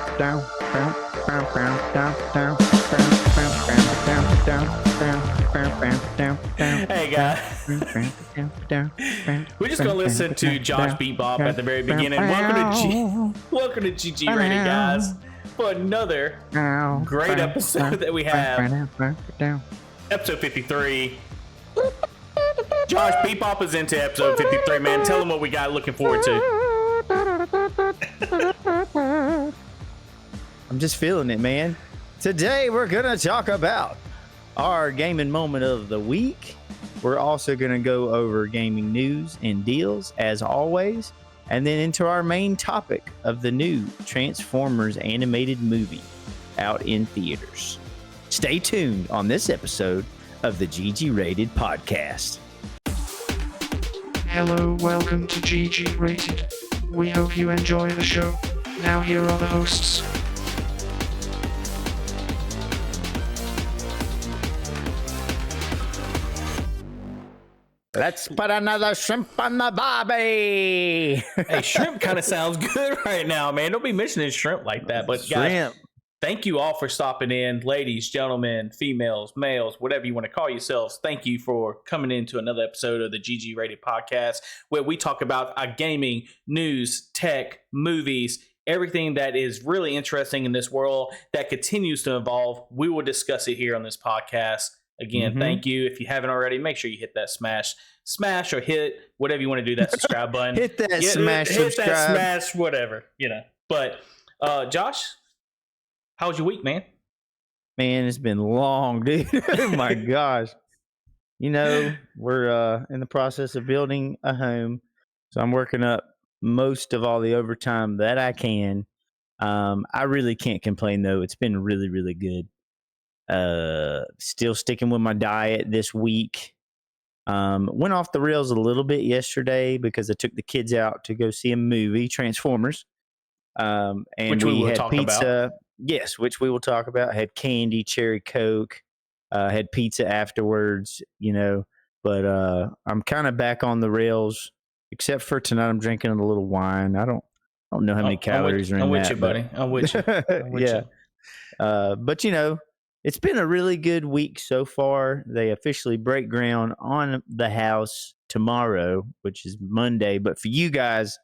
Hey guys, we're just gonna listen to Josh Bebop at the very beginning. Welcome to GG Rated, guys, for another great episode that we have. Episode 53. Josh Bebop is into episode 53, man. Tell them what we got looking forward to. I'm just feeling it, man. Today we're gonna talk about our gaming moment of the week. We're also gonna go over gaming news and deals as always, and then into our main topic of the new Transformers animated movie out in theaters. Stay tuned on this episode of the GGrated Podcast. Hello, welcome to GG Rated. We hope you enjoy the show. Now here are the hosts. Let's put another shrimp on the barbie. Hey, shrimp kind of sounds good right now, man. Don't be mentioning shrimp like that. But guys, thank you all for stopping in. Ladies, gentlemen, females, males, whatever you want to call yourselves. Thank you for coming into another episode of the GG Rated Podcast, where we talk about gaming, news, tech, movies, everything that is really interesting in this world that continues to evolve. We will discuss it here on this podcast. Again, thank you. If you haven't already, make sure you hit that smash or hit whatever you want to do, that subscribe button. Hit that subscribe. That smash, whatever, you know. But Josh, how was your week, man? Man, it's been long, dude. Oh my gosh. You know, we're in the process of building a home, so I'm working up most of all the overtime that I can. I really can't complain though. It's been really, really good. Still sticking with my diet this week. Went off the rails a little bit yesterday because I took the kids out to go see a movie, Transformers. And which we will had talk pizza. about. Yes, which we will talk about. Had candy, cherry Coke, had pizza afterwards, you know. But I'm kind of back on the rails, except for tonight I'm drinking a little wine. I don't know how many calories are in that. I'm with you, buddy. I'm with you. Yeah. But you know, it's been a really good week so far. They officially break ground on the house tomorrow, which is Monday. But for you guys,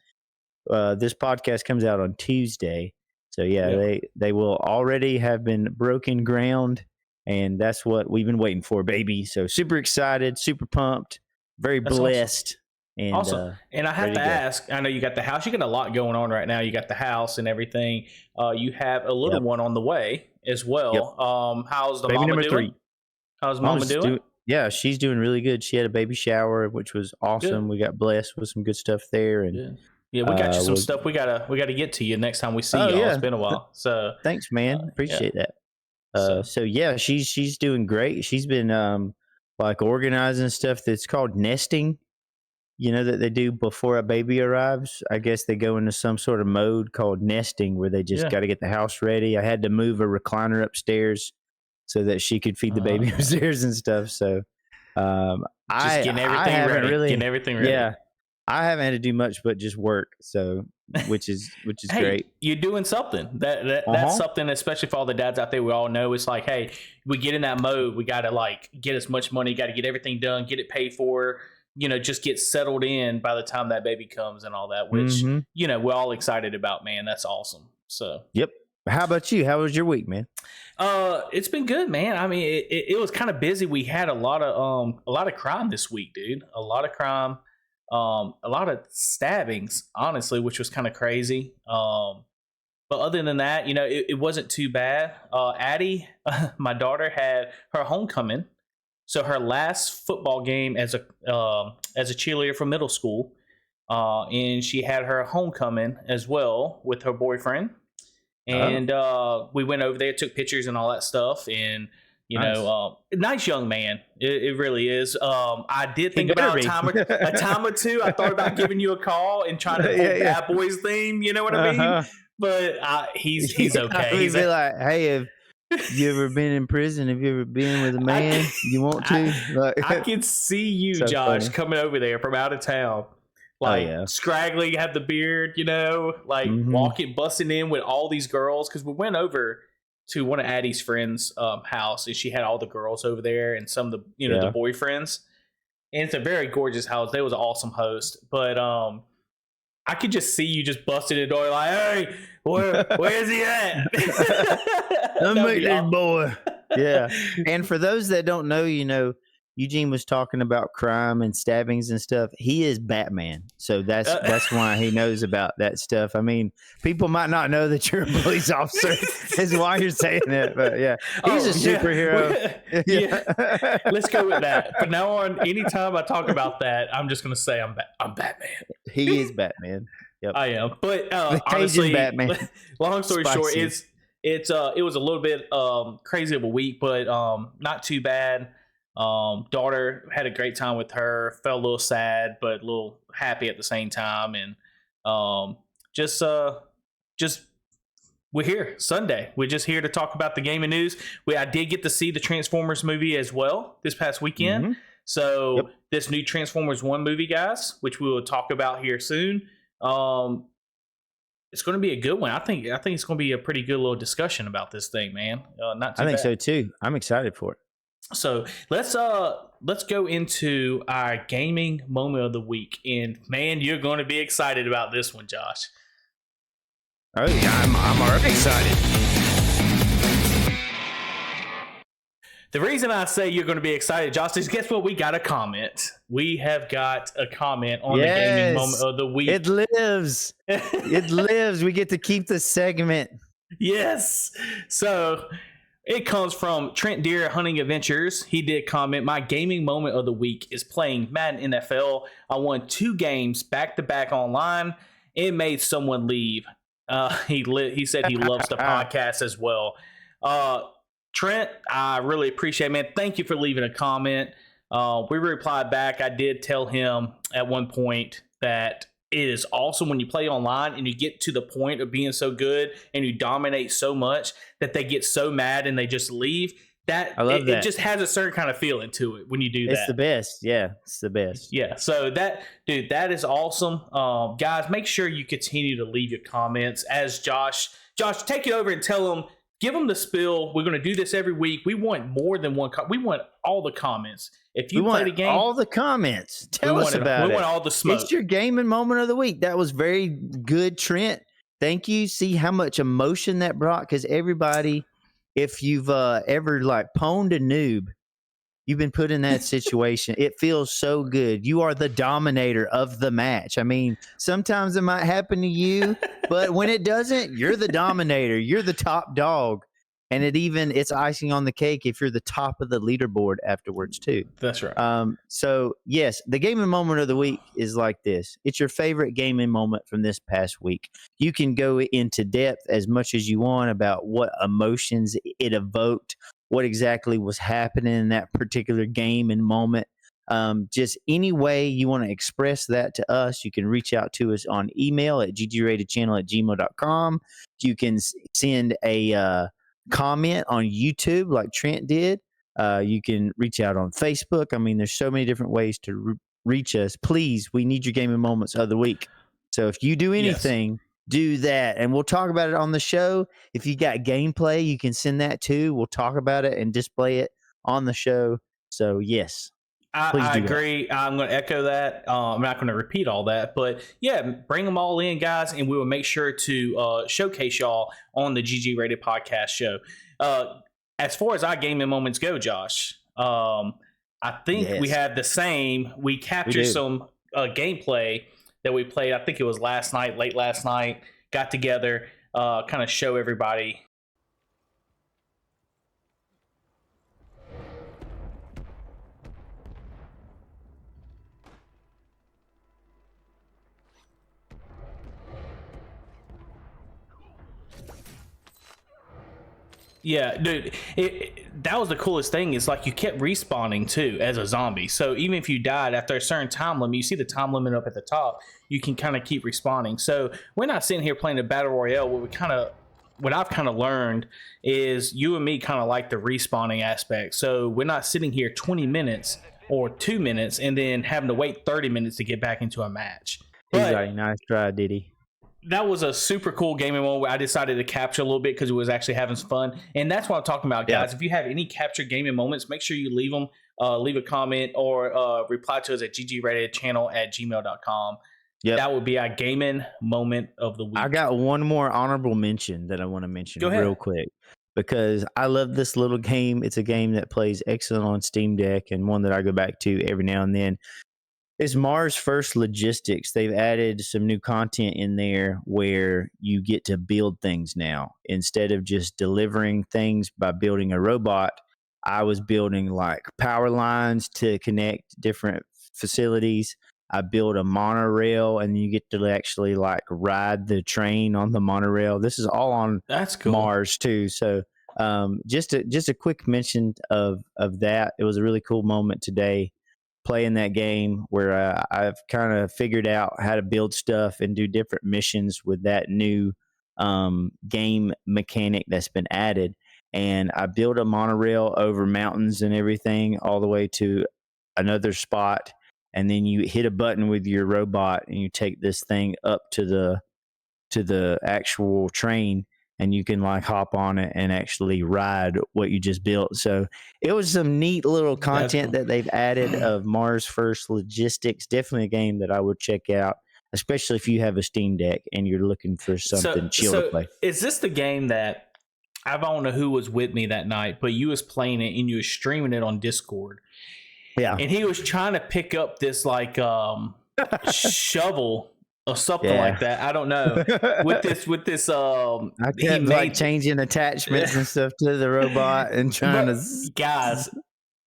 this podcast comes out on Tuesday. So, they will already have been broken ground. And that's what we've been waiting for, baby. So super excited, super pumped, very blessed. Awesome. And I have to ask, I know you got the house. You got a lot going on right now. You got the house and everything. You have a little one on the way as well. Yep. How's the baby mama number doing? 3. How's mama doing? Yeah, she's doing really good. She had a baby shower, which was awesome. Good. We got blessed with some good stuff there. And yeah, we got you some stuff. We gotta get to you next time we see y'all. Yeah. It's been a while. So thanks, man. Appreciate that. So yeah, she's doing great. She's been like organizing stuff that's called nesting. You know, that they do before a baby arrives. I guess they go into some sort of mode called nesting where they just got to get the house ready. I had to move a recliner upstairs so that she could feed the baby upstairs and stuff. So getting everything ready. Yeah, I haven't had to do much but just work. So which is hey, great. You're doing something. That's something, especially for all the dads out there. We all know it's like, hey, we get in that mode. We got to like get as much money. Got to get everything done. Get it paid for. You know, just get settled in by the time that baby comes and all that, which, you know, we're all excited about, man. That's awesome. So, yep. How about you? How was your week, man? It's been good, man. I mean, it was kind of busy. We had a lot of crime this week, dude. A lot of crime, a lot of stabbings, honestly, which was kind of crazy. But other than that, you know, it wasn't too bad. Addie, my daughter, had her homecoming. So her last football game as a cheerleader from middle school, and she had her homecoming as well with her boyfriend, and we went over there, took pictures and all that stuff, and you know, nice young man. It really is. I did think about a time or two. I thought about giving you a call and trying to pull Bad Boys theme. You know what I mean? But he's okay. He'd be like, hey, you ever been in prison? Have you ever been with a man you want to? I can see you, so Josh, funny. Coming over there from out of town. like yeah. scraggly, have the beard, you know, like walking, busting in with all these girls. Because we went over to one of Addie's friends' house, and she had all the girls over there and some of the, you know, the boyfriends. And it's a very gorgeous house. They was an awesome host, but I could just see you just busting the door like, hey, where's he at? Let me meet this boy. Yeah. And for those that don't know, you know, Eugene was talking about crime and stabbings and stuff. He is Batman. So that's why he knows about that stuff. I mean, people might not know that you're a police officer is why you're saying it. But yeah, he's a superhero. Yeah. Let's go with that. From now on, anytime I talk about that, I'm just going to say I'm Batman. He is Batman. Yep. I am. But honestly, Batman. Long story short, Spicy. it was a little bit crazy of a week, but not too bad. Daughter had a great time with her, felt a little sad but a little happy at the same time, and just we're here Sunday. We're just here to talk about the gaming news. I did get to see the Transformers movie as well this past weekend. So this new Transformers 1 movie, guys, which we will talk about here soon, it's going to be a good one. I think it's going to be a pretty good little discussion about this thing, man. Not too I think bad. so too. I'm excited for it. So let's go into our gaming moment of the week, and man, you're going to be excited about this one, Josh. Oh yeah, I'm already excited. The reason I say you're going to be excited, Josh, is guess what? We got a comment. We have got a comment on the gaming moment of the week. It lives. It lives. We get to keep the segment. Yes. So it comes from Trent Deer Hunting Adventures. He did comment, my gaming moment of the week is playing Madden NFL. I won 2 games back-to-back online. It made someone leave. He said he loves the podcast as well. Trent, I really appreciate it, man. Thank you for leaving a comment. We replied back. I did tell him at one point that it is awesome when you play online and you get to the point of being so good and you dominate so much that they get so mad and they just leave. I love that. It just has a certain kind of feeling to it when you do that. It's the best. Yeah, it's the best. Yeah, so that is awesome. Guys, make sure you continue to leave your comments. As Josh, take it over and tell them, give them the spill. We're going to do this every week. We want more than one. We want all the comments. If you play the game, all the comments. Tell us about it. We want all the smoke. It's your gaming moment of the week. That was very good, Trent. Thank you. See how much emotion that brought? Because everybody, if you've ever like pwned a noob, you've been put in that situation. It feels so good. You are the dominator of the match. I mean, sometimes it might happen to you, but when it doesn't, you're the dominator. You're the top dog. And it's icing on the cake if you're the top of the leaderboard afterwards too. That's right. So yes, the gaming moment of the week is like this. It's your favorite gaming moment from this past week. You can go into depth as much as you want about what emotions it evoked, what exactly was happening in that particular game and moment. Just any way you want to express that to us, you can reach out to us on email at ggratedchannel@gmail.com. You can send a comment on YouTube like Trent did. You can reach out on Facebook. I mean, there's so many different ways to reach us. Please, we need your gaming moments of the week. So if you do anything, do that, and we'll talk about it on the show. If you got gameplay, you can send that too. We'll talk about it and display it on the show. So yes, I agree. I'm going to echo that. I'm not going to repeat all that, but yeah, bring them all in, guys, and we will make sure to showcase y'all on the GG Rated Podcast show. As far as our gaming moments go, Josh, I think we have the same. We captured some gameplay that we played. I think it was late last night. Got together, kind of show everybody. Yeah, dude, that was the coolest thing. Is like you kept respawning too as a zombie. So even if you died after a certain time limit, you see the time limit up at the top. You can kind of keep respawning. So we're not sitting here playing a battle royale. What I've kind of learned is you and me kind of like the respawning aspect. So we're not sitting here 20 minutes or 2 minutes and then having to wait 30 minutes to get back into a match. He's But like, nice try, Diddy. that was a super cool gaming moment where I decided to capture a little bit because it was actually having some fun. And that's what I'm talking about, guys. Yeah. If you have any captured gaming moments, make sure you leave them, leave a comment, or reply to us at ggratedchannel@gmail.com. Yep. That would be our gaming moment of the week. I got one more honorable mention that I want to mention real quick because I love this little game. It's a game that plays excellent on Steam Deck and one that I go back to every now and then. It's Mars First Logistics. They've added some new content in there where you get to build things now. Instead of just delivering things by building a robot, I was building like power lines to connect different facilities. I built a monorail, and you get to actually like ride the train on the monorail. This is all on That's cool. Mars too. So just a quick mention of that. It was a really cool moment today playing that game where I've kind of figured out how to build stuff and do different missions with that new game mechanic that's been added. And I built a monorail over mountains and everything all the way to another spot. And then you hit a button with your robot and you take this thing up to the actual train, and you can like hop on it and actually ride what you just built. So it was some neat little content that they've added of Mars First Logistics. Definitely a game that I would check out, especially if you have a Steam Deck and you're looking for something chill to play. Is this the game that I don't know who was with me that night, but you was playing it and you was streaming it on Discord? Yeah. And he was trying to pick up this like shovel or something like that. I don't know. With this I kept like changing attachments and stuff to the robot and trying to guys,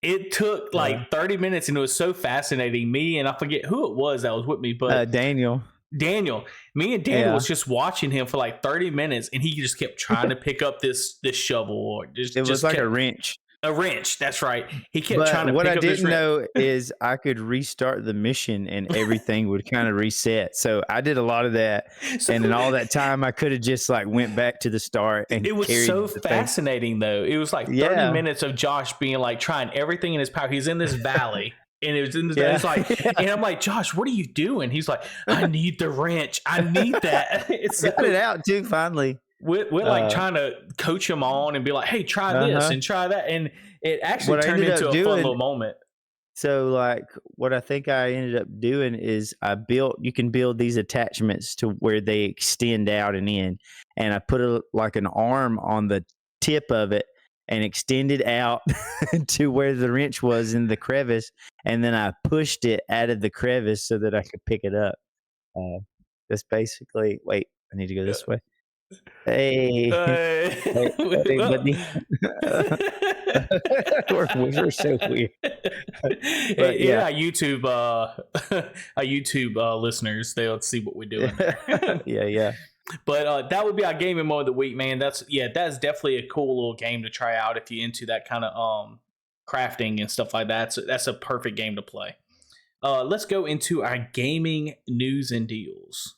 it took like 30 minutes and it was so fascinating. Me and I forget who it was that was with me, but Daniel. Me and Daniel was just watching him for like 30 minutes and he just kept trying to pick up this shovel or it was like a wrench. A wrench, that's right. He kept trying to pick up this wrench. What I didn't know is I could restart the mission and everything would kind of reset. So I did a lot of that. And in all that time, I could have just like went back to the start. And it was so fascinating, though. It was like 30 minutes of Josh being like trying everything in his power. He's in this valley. And it was in this, it's like, and I'm like, Josh, what are you doing? He's like, I need the wrench. I need that. Got it out too, finally. We're like trying to coach him on and be like, hey, try this and try that. And it actually turned into a fun little moment. So like what I think I ended up doing is you can build these attachments to where they extend out and in. And I put like an arm on the tip of it and extended out to where the wrench was in the crevice. And then I pushed it out of the crevice so that I could pick it up. That's basically, wait, I need to go this way. Hey, buddy. we're so weird. But our YouTube listeners, they'll see what we're doing. yeah. But that would be our gaming mode of the week, man. That's definitely a cool little game to try out if you're into that kind of crafting and stuff like that. So that's a perfect game to play. Let's go into our gaming news and deals.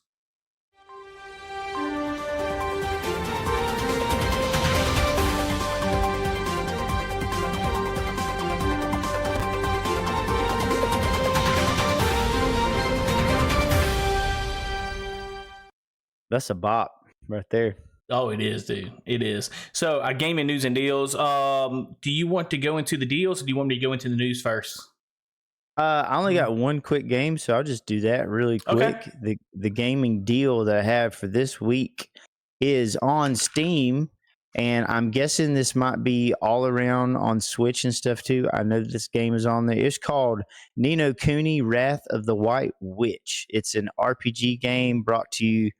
That's a bop right there. Oh, it is, dude. It is. So, our gaming news and deals. Do you want to go into the deals, or do you want me to go into the news first? I only got one quick game, so I'll just do that really quick. Okay. The gaming deal that I have for this week is on Steam, and I'm guessing this might be all around on Switch and stuff too. I know this game is on there. It's called Ni no Kuni: Wrath of the White Witch. It's an RPG game brought to you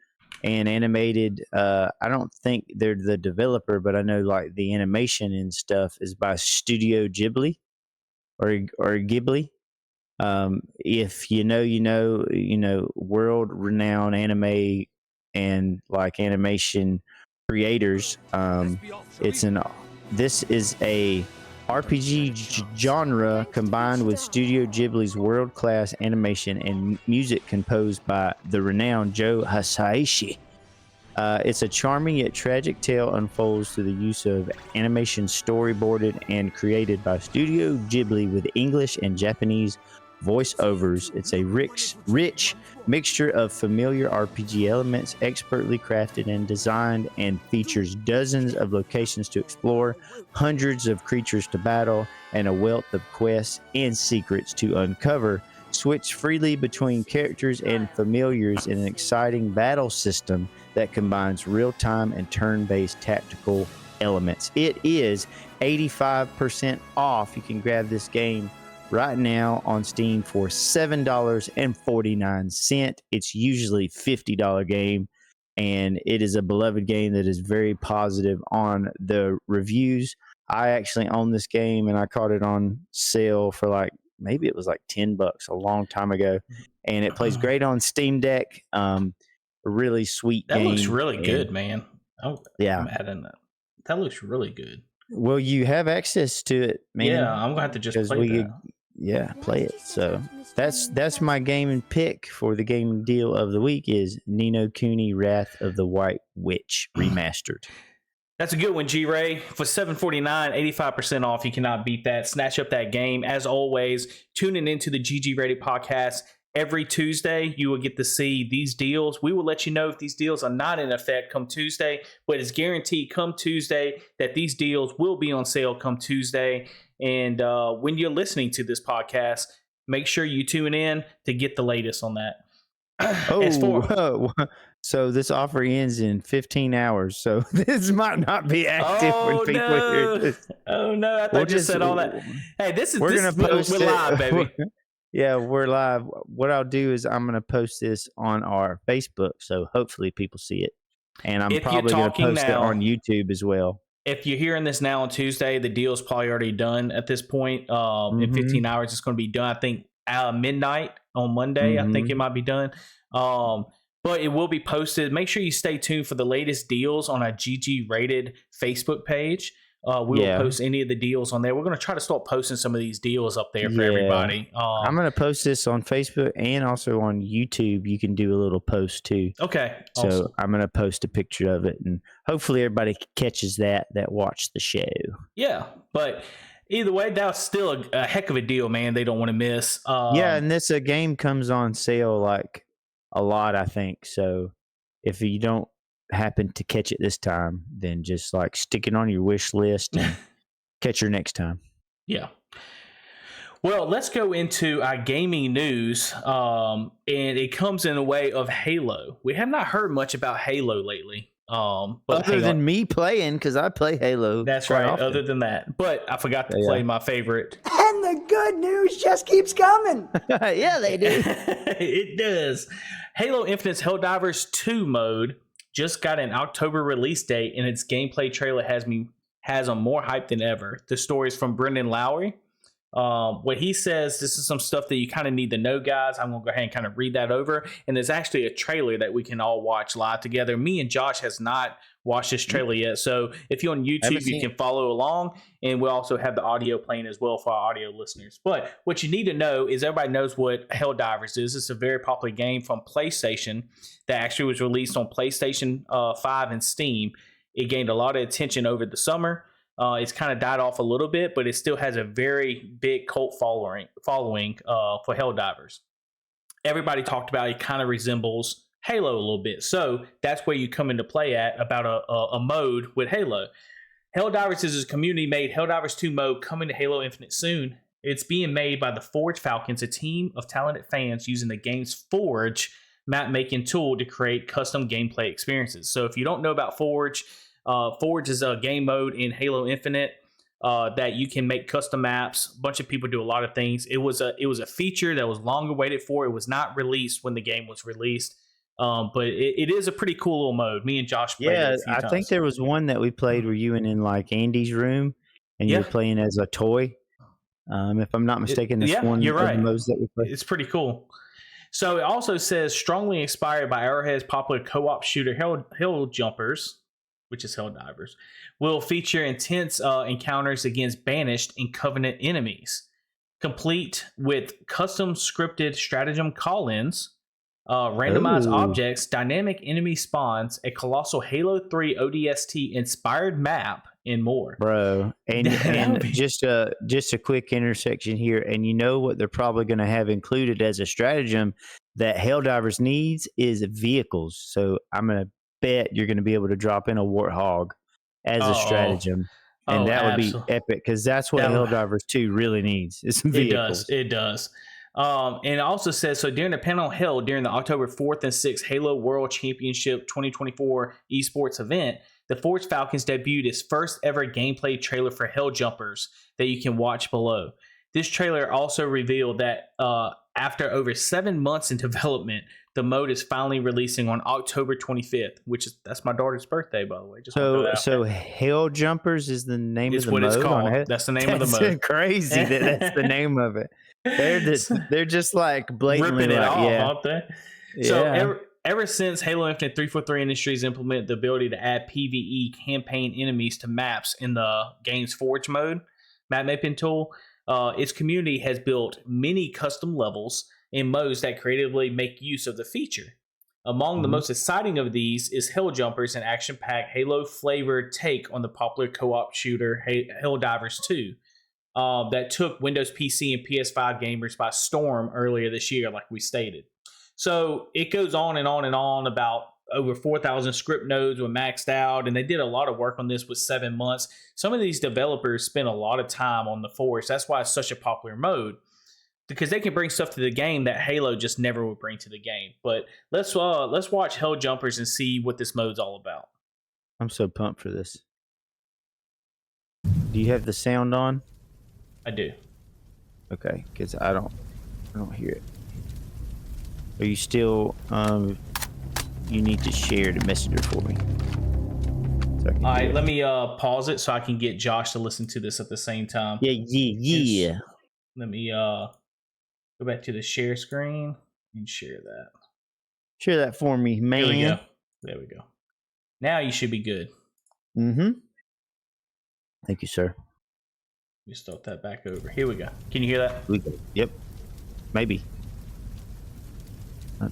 and animated. I don't think they're the developer, but I know like the animation and stuff is by Studio Ghibli or Ghibli. If you know, world renowned anime and like animation creators. This is a RPG genre combined with Studio Ghibli's world-class animation and music composed by the renowned Joe Hisaishi. It's a charming yet tragic tale unfolds through the use of animation storyboarded and created by Studio Ghibli with English and Japanese voiceovers. It's a rich mixture of familiar RPG elements, expertly crafted and designed, and features dozens of locations to explore, hundreds of creatures to battle, and a wealth of quests and secrets to uncover. Switch freely between characters and familiars in an exciting battle system that combines real-time and turn-based tactical elements. It is 85% off. You can grab this game right now on Steam for $7.49. It's usually $50 game, and it is a beloved game that is very positive on the reviews. I actually own this game, and I caught it on sale for like, maybe it was like $10 a long time ago, and it plays great on Steam Deck. A really sweet game. That looks really good, man. Oh, yeah. I'm adding that. That looks really good. Well, you have access to it, man. Yeah, I'm gonna have to just play that. Play it. So that's my gaming pick for the gaming deal of the week is Ni no Kuni Wrath of the White Witch Remastered. That's a good one, G-Ray. For $7.49, 85% off. You cannot beat that. Snatch up that game. As always, tuning into the GG-Rated Podcast every Tuesday, you will get to see these deals. We will let you know if these deals are not in effect come Tuesday, but it's guaranteed come Tuesday that these deals will be on sale come Tuesday. And when you're listening to this podcast, make sure you tune in to get the latest on that. So this offer ends in 15 hours. So this might not be active when people hear this. Oh no! I thought you just said all that. Hey, we're live, baby. Yeah, we're live. What I'll do is I'm going to post this on our Facebook, so hopefully people see it. And I'm probably going to post it on YouTube as well. If you're hearing this now on Tuesday, the deal's probably already done at this point. In 15 hours, it's going to be done. I think midnight on Monday. I think it might be done. But it will be posted. Make sure you stay tuned for the latest deals on our GG Rated Facebook page. We will post any of the deals on there. We're going to try to start posting some of these deals up there for everybody. I'm going to post this on Facebook and also on YouTube. You can do a little post too. Okay. So awesome. I'm going to post a picture of it, and hopefully everybody catches that watched the show. Yeah, but either way, that's still a heck of a deal, man. They don't want to miss. And this game comes on sale like a lot, I think. So if you don't happen to catch it this time, then just like stick it on your wish list and catch her next time. Yeah. Well, let's go into our gaming news, and it comes in a way of Halo. We have not heard much about Halo lately. But other than me playing, because I play Halo. That's right. Often. Other than that, but I forgot to play my favorite. And the good news just keeps coming. Yeah, they do. It does. Halo Infinite's Helldivers 2 mode just got an October release date, and its gameplay trailer has them more hyped than ever. The story is from Brendan Lowry. What he says, this is some stuff that you kind of need to know, guys. I'm going to go ahead and kind of read that over. And there's actually a trailer that we can all watch live together. Me and Josh has not watched this trailer yet. So if you're on YouTube, you can follow along. And we also have the audio playing as well for our audio listeners. But what you need to know is everybody knows what Helldivers is. It's a very popular game from PlayStation that actually was released on PlayStation 5 and Steam. It gained a lot of attention over the summer. It's kind of died off a little bit, but it still has a very big cult following for Helldivers. Everybody talked about it kind of resembles Halo a little bit. So that's where you come into play at about a mode with Halo. Helldivers is a community-made Helldivers 2 mode coming to Halo Infinite soon. It's being made by the Forge Falcons, a team of talented fans using the game's Forge map-making tool to create custom gameplay experiences. So if you don't know about Forge, Forge is a game mode in Halo Infinite that you can make custom maps. A bunch of people do a lot of things. It was a feature that was long awaited for. It was not released when the game was released, but it is a pretty cool little mode. Me and Josh played it a few times. I think there was one that we played where you went in like Andy's room and you were playing as a toy. If I'm not mistaken, this one you're right. of the modes that we played. It's pretty cool. So it also says strongly inspired by Arrowhead's popular co-op shooter Helljumpers, which is Helldivers, will feature intense encounters against banished and Covenant enemies, complete with custom scripted stratagem call-ins, randomized objects, dynamic enemy spawns, a colossal Halo 3 ODST inspired map, and more. Bro, and just a quick intersection here, and you know what they're probably going to have included as a stratagem that Helldivers needs is vehicles. So I'm going to bet you're going to be able to drop in a Warthog as a stratagem, and that would be epic because that's what Helldivers 2 really needs is some vehicles. It does. And it also says, so during the panel held during the October 4th and 6th Halo World Championship 2024 esports event, the Forge Falcons debuted its first ever gameplay trailer for Helljumpers that you can watch below. This trailer also revealed that after over 7 months in development, the mode is finally releasing on October 25th, that's my daughter's birthday, by the way. So Helljumpers is the name of the mode. It's what it's called. That's the name of the mode. Crazy that's the name of it. They're just like blatantly ripping it off, aren't they? Yeah. So ever since Halo Infinite 343 Industries implemented the ability to add PvE campaign enemies to maps in the game's Forge mode, map mapping tool, its community has built many custom levels and modes that creatively make use of the feature. Among the most exciting of these is Helljumpers, an action-packed Halo-flavored take on the popular co-op shooter Helldivers 2 that took Windows PC and PS5 gamers by storm earlier this year, like we stated. So it goes on and on and on about over 4,000 script nodes were maxed out, and they did a lot of work on this with 7 months. Some of these developers spent a lot of time on the Forge. That's why it's such a popular mode, because they can bring stuff to the game that Halo just never would bring to the game. But let's watch Helljumpers and see what this mode's all about. I'm so pumped for this. Do you have the sound on? I do. Okay, because I don't hear it. Are you still you need to share the messenger for me. So all right, let me pause it so I can get Josh to listen to this at the same time. Yeah. Let me go back to the share screen and share that. Share that for me, man. There we go. Now you should be good. Mm-hmm. Thank you, sir. Let me start that back over. Here we go. Can you hear that? Yep. Maybe.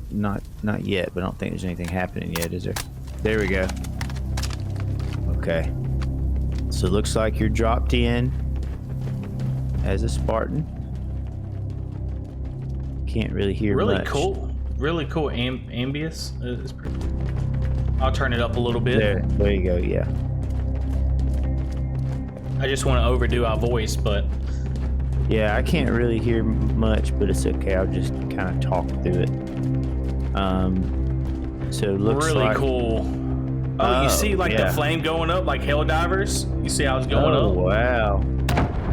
Not yet, but I don't think there's anything happening yet, is there? There we go. Okay. So it looks like you're dropped in as a Spartan. Can't really hear much. Really cool ambience. It's pretty cool. I'll turn it up a little bit. There you go, yeah. I just want to overdo our voice, but... Yeah, I can't really hear much, but it's okay. I'll just kind of talk through it. So it looks really like... cool. Oh, you see the flame going up like Helldivers? You see how it's going up? Oh, wow.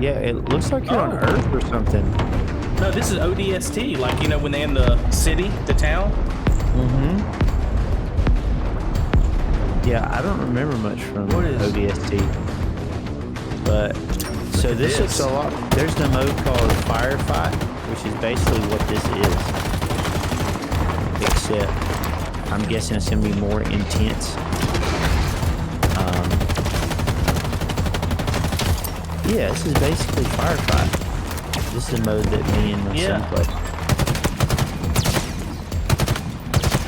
Yeah, it looks like you're on Earth or something. No, this is ODST, like, when they're in the city, the town. Mm-hmm. Yeah, I don't remember much from ODST. But, so this looks a lot... There's the mode called Firefight, which is basically what this is. Except, I'm guessing it's going to be more intense. Yeah, this is basically Firefight. This is a mode that me and my son play.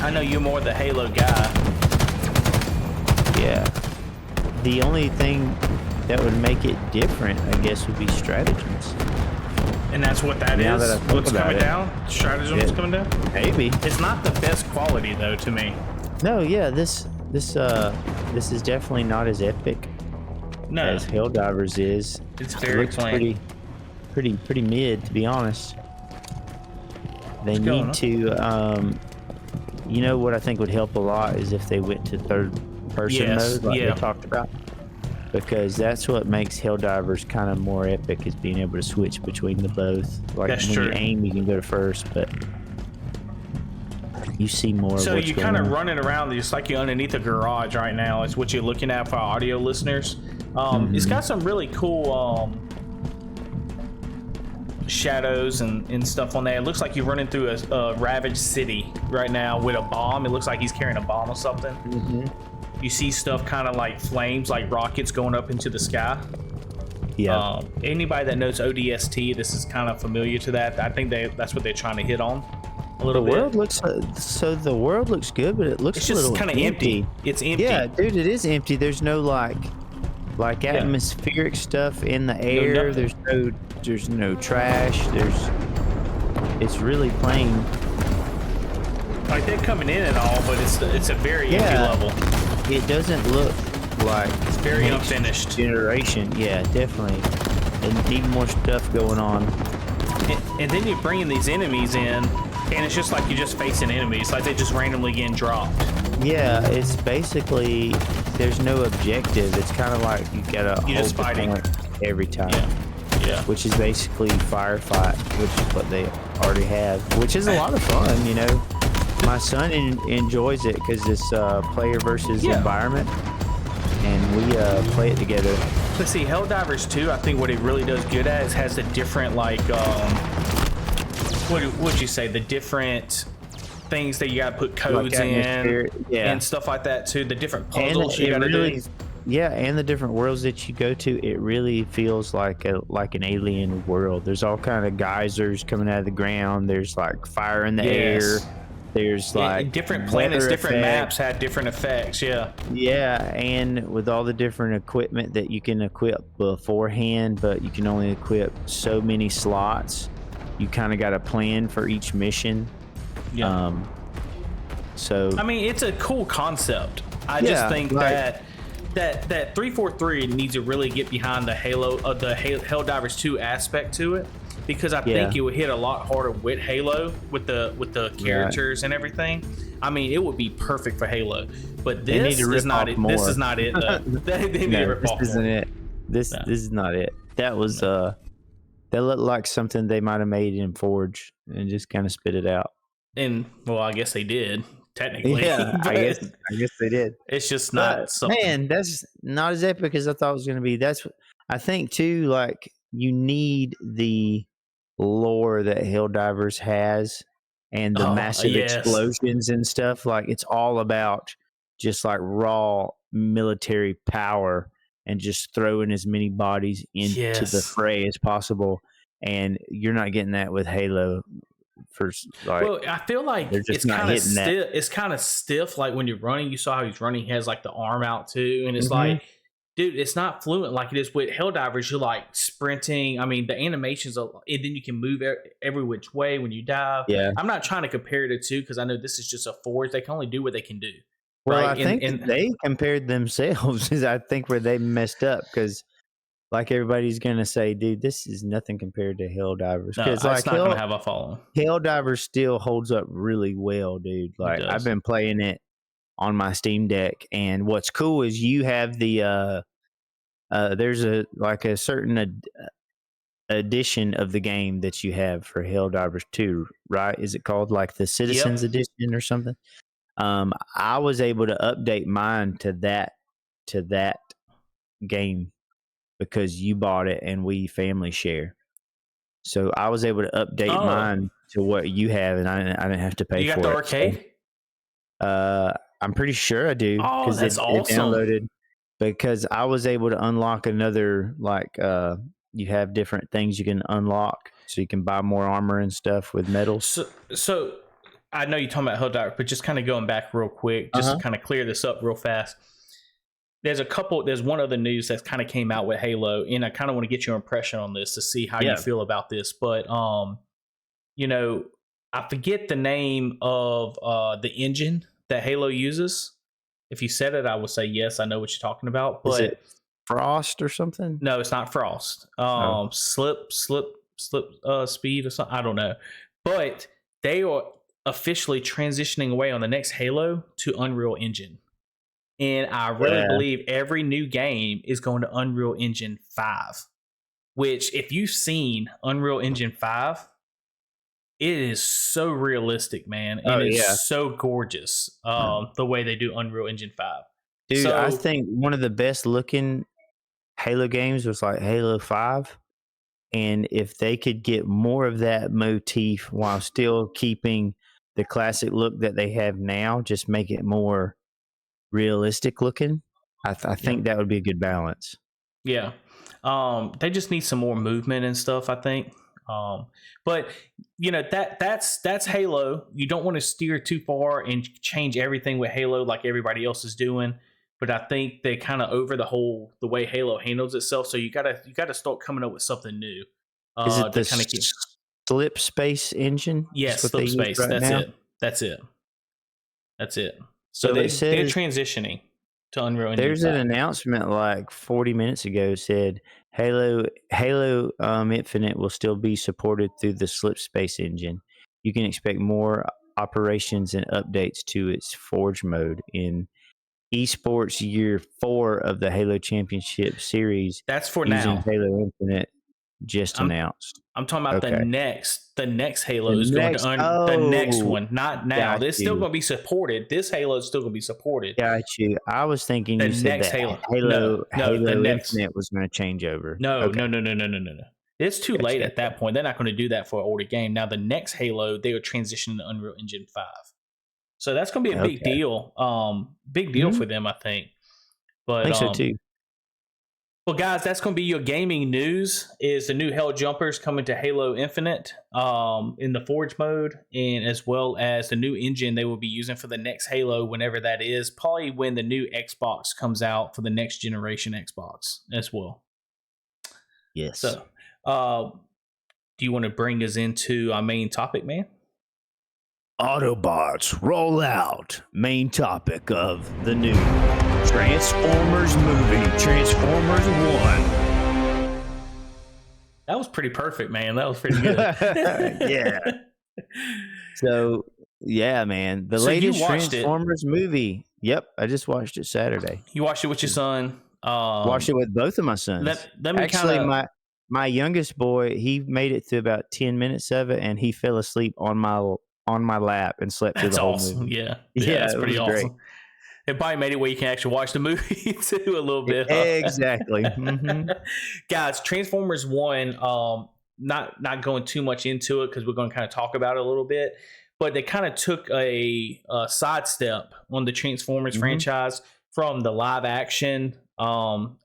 I know you're more the Halo guy. Yeah. The only thing that would make it different, I guess, would be stratagems. And that's what that is? What's coming down? Stratagems coming down? Maybe. It's not the best quality, though, to me. No, yeah, this is definitely not as epic as Helldivers is. It's very plain. Pretty mid, to be honest. They need to, you know what I think would help a lot is if they went to third person mode, like they talked about. Because that's what makes Helldivers kind of more epic, is being able to switch between the both. Like when you aim, you can go to first, but you see more. So you're kind of running around just like you're underneath a garage right now. It's what you're looking at for our audio listeners. It's got some really cool shadows and stuff on there. It looks like you're running through a ravaged city right now with a bomb. It looks like he's carrying a bomb or something. You see stuff kind of like flames, like rockets going up into the sky. Yeah. Anybody that knows ODST, this is kind of familiar to that. I think that's what they're trying to hit on a little bit. The world looks good, but it looks it's just kind of empty. It's empty. Yeah, dude, it is empty. There's no like like atmospheric stuff in the air. There's no trash. It's really plain. Like they're coming in and all, but it's a very empty level. It doesn't look like it's very unfinished generation. Yeah, definitely. And need more stuff going on. And then you're bringing these enemies in, and it's just like you're just facing enemies, like they just randomly getting dropped. Yeah, it's basically there's no objective. It's kind of like you gotta you're just fighting every time. Yeah. Which is basically firefight, which is what they already have, which is a lot of fun. You know, my son enjoys it because it's player versus environment, and we play it together. Let's see, Helldivers 2, I think what it really does good at is has the different like what would you say, the different things that you gotta put codes like in and stuff like that too, the different puzzles you gotta do. Yeah, and the different worlds that you go to, it really feels like an alien world. There's all kind of geysers coming out of the ground. There's like fire in the air. There's like different planets, different maps had different effects. Yeah, and with all the different equipment that you can equip beforehand, but you can only equip so many slots. You kind of got a plan for each mission. So I mean, it's a cool concept. I just think that 343 needs to really get behind the Helldivers 2 aspect to it, because I think it would hit a lot harder with Halo with the characters and everything. I mean, it would be perfect for Halo, but this is not it. This is not it. They need to rip off isn't more. it. This is not it. That was that looked like something they might have made in Forge and just kind of spit it out. And well, I guess they did. Technically, yeah, I guess they did. It's just not something. Man, that's not as epic as I thought it was going to be. That's, I think too, like you need the lore that Helldivers has and the massive explosions and stuff. Like it's all about just like raw military power and just throwing as many bodies into the fray as possible. And you're not getting that with Halo. Well, I feel like it's kind of stiff. It's kind of stiff. Like when you're running, you saw how he's running. He has like the arm out too, and it's like, dude, it's not fluent like it is with Helldivers. You're like sprinting. I mean, the animations are, and then you can move every which way when you dive. Yeah, I'm not trying to compare the two because I know this is just a Forge. They can only do what they can do. Well, right? I think they compared themselves. Is I think where they messed up because. Like everybody's gonna say, dude, this is nothing compared to Helldivers. No, it's like not gonna have a following. Helldivers still holds up really well, dude. Like I've been playing it on my Steam Deck, and what's cool is you have the there's a certain edition of the game that you have for Helldivers 2, right? Is it called like the Citizens Edition or something? I was able to update mine to that game. Because you bought it and we family share, so I was able to update mine to what you have, and I didn't have to pay for it. You got the arcade? I'm pretty sure I do. Oh, that's awesome! It downloaded because I was able to unlock another you have different things you can unlock, so you can buy more armor and stuff with metals. So I know you're talking about Helldivers, but just kind of going back real quick, just to kind of clear this up real fast. There's one other news that kind of came out with Halo, and I kind of want to get your impression on this to see how you feel about this. But, you know, I forget the name of the engine that Halo uses. If you said it, I would say, yes, I know what you're talking about. But is it Frost or something? No, it's not Frost. Slip speed or something. I don't know. But they are officially transitioning away on the next Halo to Unreal Engine. And I really believe every new game is going to Unreal Engine 5, which if you've seen Unreal Engine 5, it is so realistic, man. And it's so gorgeous the way they do Unreal Engine 5. Dude, I think one of the best looking Halo games was like Halo 5. And if they could get more of that motif while still keeping the classic look that they have now, just make it more realistic looking, I think that would be a good balance. Yeah. They just need some more movement and stuff, I think. But you know, that's Halo. You don't want to steer too far and change everything with Halo like everybody else is doing. but I think they kind of over the way Halo handles itself. So you gotta start coming up with something new. Is it the to kind of keep? Slip Space engine? Yes, Is what they Slip use Space. right That's now? it. That's it. That's it. So they're it says transitioning to Unreal Engine there's 5. an announcement like 40 minutes ago said Halo Infinite will still be supported through the Slip Space engine. You can expect more operations and updates to its Forge mode in esports year 4 of the Halo Championship Series. That's for using now. Halo Infinite just I'm- announced. I'm talking about Okay. the next Halo The is next- going to the next oh, one, not now. got It's still you. going to be supported. This Halo is still going to be supported. Got you. I was thinking The you said next that Halo. Halo No, the next. Infinite was going to change over. No, Okay. no. It's too late Gotcha. at that point. They're not going to do that for an older game. Now the next Halo, they are transitioning to Unreal Engine 5. So that's going to be a big Okay. deal. Big deal Mhm. for them, I think. But I think so too. well, guys, that's going to be your gaming news. Is the new Helljumpers coming to Halo Infinite in the Forge mode, and as well as the new engine they will be using for the next Halo, whenever that is. Probably when the new Xbox comes out for the next generation Xbox as well. Yes. So, do you want to bring us into our main topic, man? Autobots roll out. Main topic of the new Transformers movie, Transformers 1. That was pretty perfect, man. That was pretty good. Yeah. So, yeah, man. The So you latest watched it. Transformers movie. Yep, I just watched it Saturday. You watched it with your son. Watched it with both of my sons. Let me Actually, kind of. my youngest boy, he made it through about 10 minutes of it, and he fell asleep on my lap and slept through That's the whole awesome. movie. Yeah, Yeah, that's it pretty was great. awesome. It probably made it where you can actually watch the movie too a little bit. Exactly. Mhm. Guys, Transformers 1, not going too much into it because we're going to kind of talk about it a little bit, but they kind of took a sidestep on the Transformers Mhm. franchise from the live action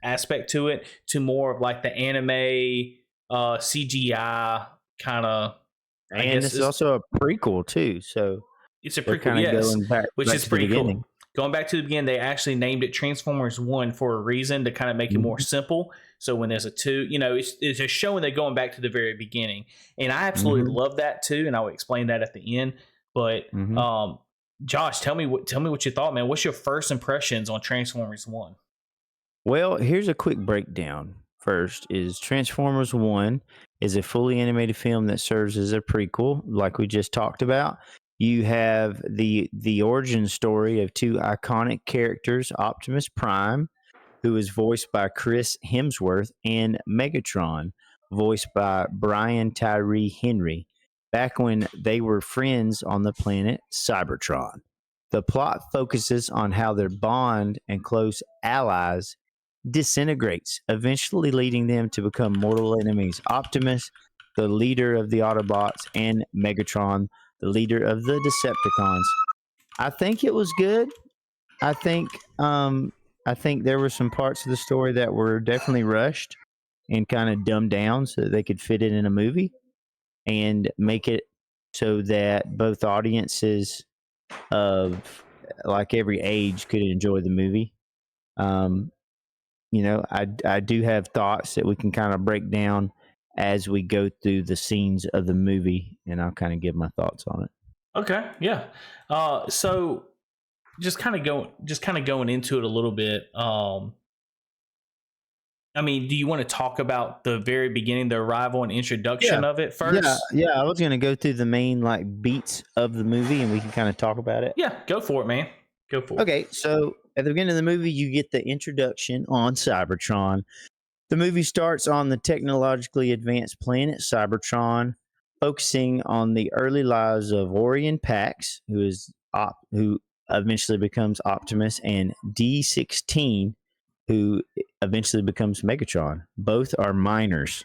aspect to it to more of like the anime CGI kind of. And this is also a prequel too, so It's a they're prequel, kind of yes, going back, which back is to the pretty beginning. cool. Going back to the beginning, they actually named it Transformers 1 for a reason to kind of make it more simple. So when there's a 2, it's just showing they're going back to the very beginning. And I absolutely Mhm. love that too, and I'll explain that at the end. But Mhm. Josh, tell me what you thought, man. What's your first impressions on Transformers 1? Well, here's a quick breakdown. First is Transformers 1 is a fully animated film that serves as a prequel, like we just talked about. You have the origin story of two iconic characters, Optimus Prime, who is voiced by Chris Hemsworth, and Megatron, voiced by Brian Tyree Henry, back when they were friends on the planet Cybertron. The plot focuses on how their bond and close allies disintegrates, eventually leading them to become mortal enemies. Optimus, the leader of the Autobots, and Megatron, the leader of the Decepticons. I think it was good. I think there were some parts of the story that were definitely rushed and kind of dumbed down so that they could fit it in a movie and make it so that both audiences of like every age could enjoy the movie. I do have thoughts that we can kind of break down as we go through the scenes of the movie, and I'll kind of give my thoughts on it. Okay, yeah. So just kind of going into it a little bit. I mean, do you want to talk about the very beginning, the arrival and introduction of it first? Yeah. I was going to go through the main like beats of the movie, and we can kind of talk about it. Yeah, go for it, man. Go for it. Okay, so at the beginning of the movie, you get the introduction on Cybertron. The movie starts on the technologically advanced planet Cybertron, focusing on the early lives of Orion Pax, who eventually becomes Optimus, and D16, who eventually becomes Megatron. Both are minors.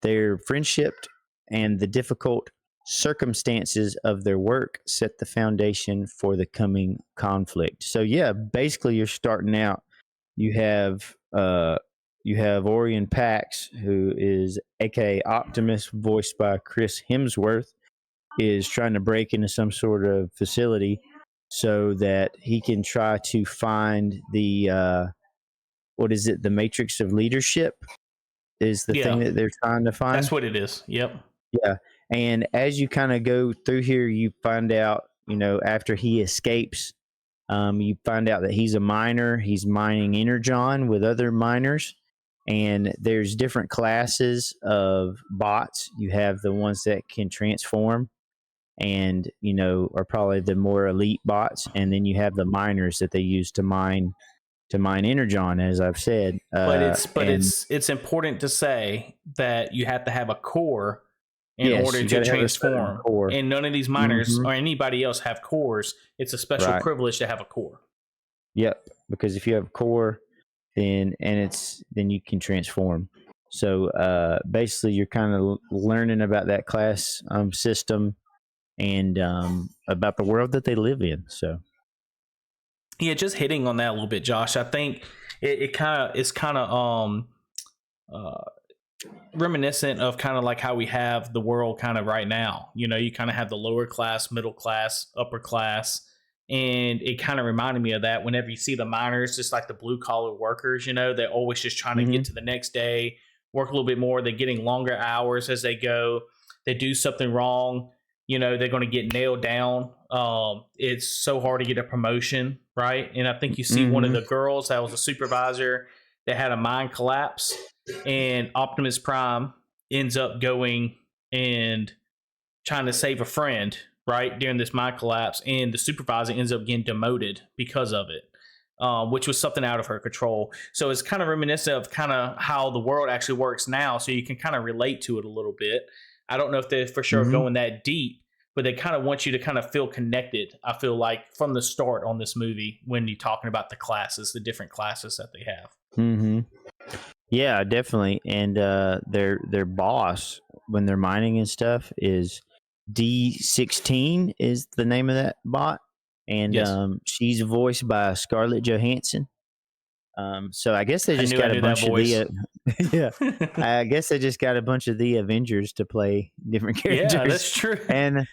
Their friendship and the difficult circumstances of their work set the foundation for the coming conflict. So yeah, basically you're starting out. You have Orion Pax, who is aka Optimus, voiced by Chris Hemsworth, is trying to break into some sort of facility so that he can try to find the what is it? The matrix of leadership is the thing that they're trying to find. That's what it is. Yep. Yeah. And as you kind of go through here, you find out, after he escapes, you find out that he's a miner. He's mining energon with other miners. And there's different classes of bots. You have the ones that can transform and, are probably the more elite bots. And then you have the miners that they use to mine energon, as I've said. It's important to say that you have to have a core in order to transform. And none of these miners or anybody else have cores. It's a special privilege to have a core. Yep, because if you have a core, then you can transform. So basically, you're kind of learning about that class system and about the world that they live in. So. Yeah, just hitting on that a little bit, Josh. I think it's kind of reminiscent of kind of like how we have the world kind of right now. You kind of have the lower class, middle class, upper class, and it kind of reminded me of that. Whenever you see the miners, just like the blue collar workers, they're always just trying to get to the next day, work a little bit more. They're getting longer hours as they go. They do something wrong, they're going to get nailed down. It's so hard to get a promotion, right? And I think you see one of the girls that was a supervisor that had a mine collapse, and Optimus Prime ends up going and trying to save a friend, right, during this mine collapse, and the supervisor ends up getting demoted because of it, which was something out of her control. So it's kind of reminiscent of kind of how the world actually works now, so you can kind of relate to it a little bit. I don't know if they're for sure going that deep, but they kind of want you to kind of feel connected, I feel like, from the start on this movie when you're talking about the classes, the different classes that they have. Mm-hmm. Yeah, definitely. And their boss, when they're mining and stuff, is D16 is the name of that bot. And she's voiced by Scarlett Johansson. So I guess they just got a bunch of the I guess they just got a bunch of the Avengers to play different characters. Yeah, that's true. And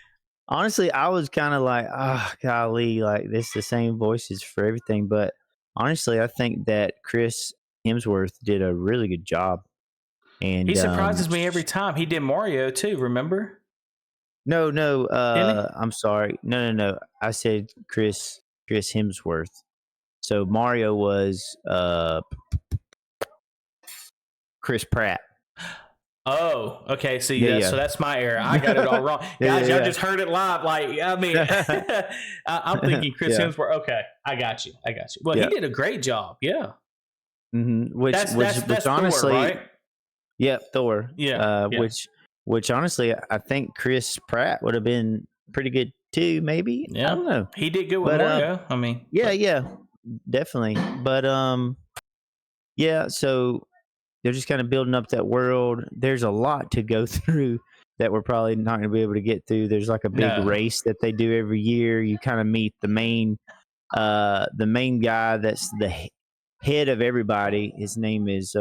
honestly, I was kind of like, golly, like this is the same voices for everything. But honestly, I think that Chris Hemsworth did a really good job. And he surprises me every time. He did Mario too, remember? No, I'm sorry. No. I said Chris Hemsworth. So Mario was Chris Pratt. Oh, okay. See, so that's my error. I got it all wrong. Guys, y'all just heard it live. Like, I mean, I'm thinking Chris Hemsworth. Okay, I got you. Well, he did a great job. Yeah. Mm-hmm. Which honestly, Thor, right? Yeah, Thor. Yeah. Which honestly, I think Chris Pratt would have been pretty good too. Maybe. Yeah. I don't know. He did good with Mario. I mean. Yeah, definitely. But so they're just kind of building up that world. There's a lot to go through that we're probably not going to be able to get through. There's like a big race that they do every year. You kind of meet the main guy that's the head of everybody. His name is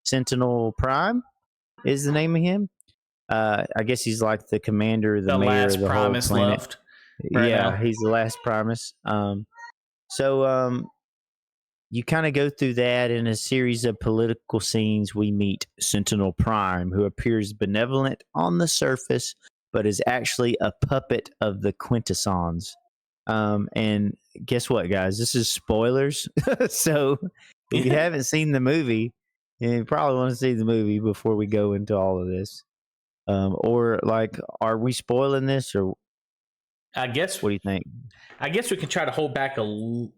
Sentinel Prime is the name of him. I guess he's like the commander, the mayor of the whole planet. Left right now. He's the last Primus. So you kind of go through that in a series of political scenes. We meet Sentinel Prime, who appears benevolent on the surface, but is actually a puppet of the Quintessons. And guess what, guys? This is spoilers. So if you haven't seen the movie, you probably want to see the movie before we go into all of this. Or like, are we spoiling this, or I guess? What do you think? I guess we can try to hold back a.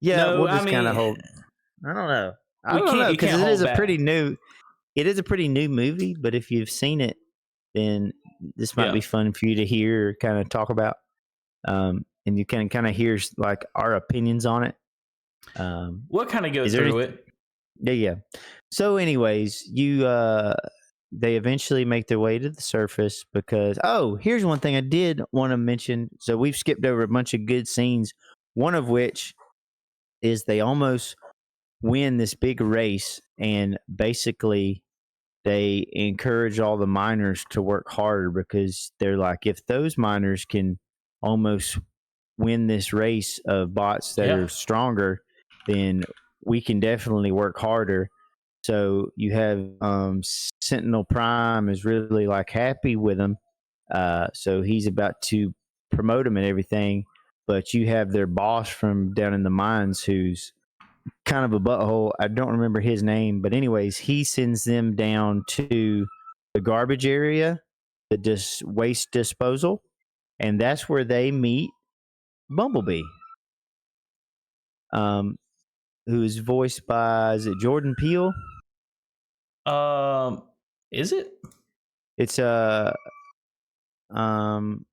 Yeah, we'll just kind of hold. I don't know. I don't know, because it is a pretty new. It is a pretty new movie, but if you've seen it, then this might be fun for you to hear, or kind of talk about. And you can kind of hear like our opinions on it. We'll kind of go through it. Yeah. So, anyways, they eventually make their way to the surface because here's one thing I did want to mention. So we've skipped over a bunch of good scenes. One of which is they almost win this big race, and basically they encourage all the miners to work harder because they're like, if those miners can almost win this race of bots that are stronger, then we can definitely work harder. So you have Sentinel Prime is really like happy with him. So he's about to promote him and everything. But you have their boss from down in the mines who's kind of a butthole. I don't remember his name. But anyways, he sends them down to the garbage area, the waste disposal. And that's where they meet Bumblebee. Who is voiced by, is it Jordan Peele? Is it? It's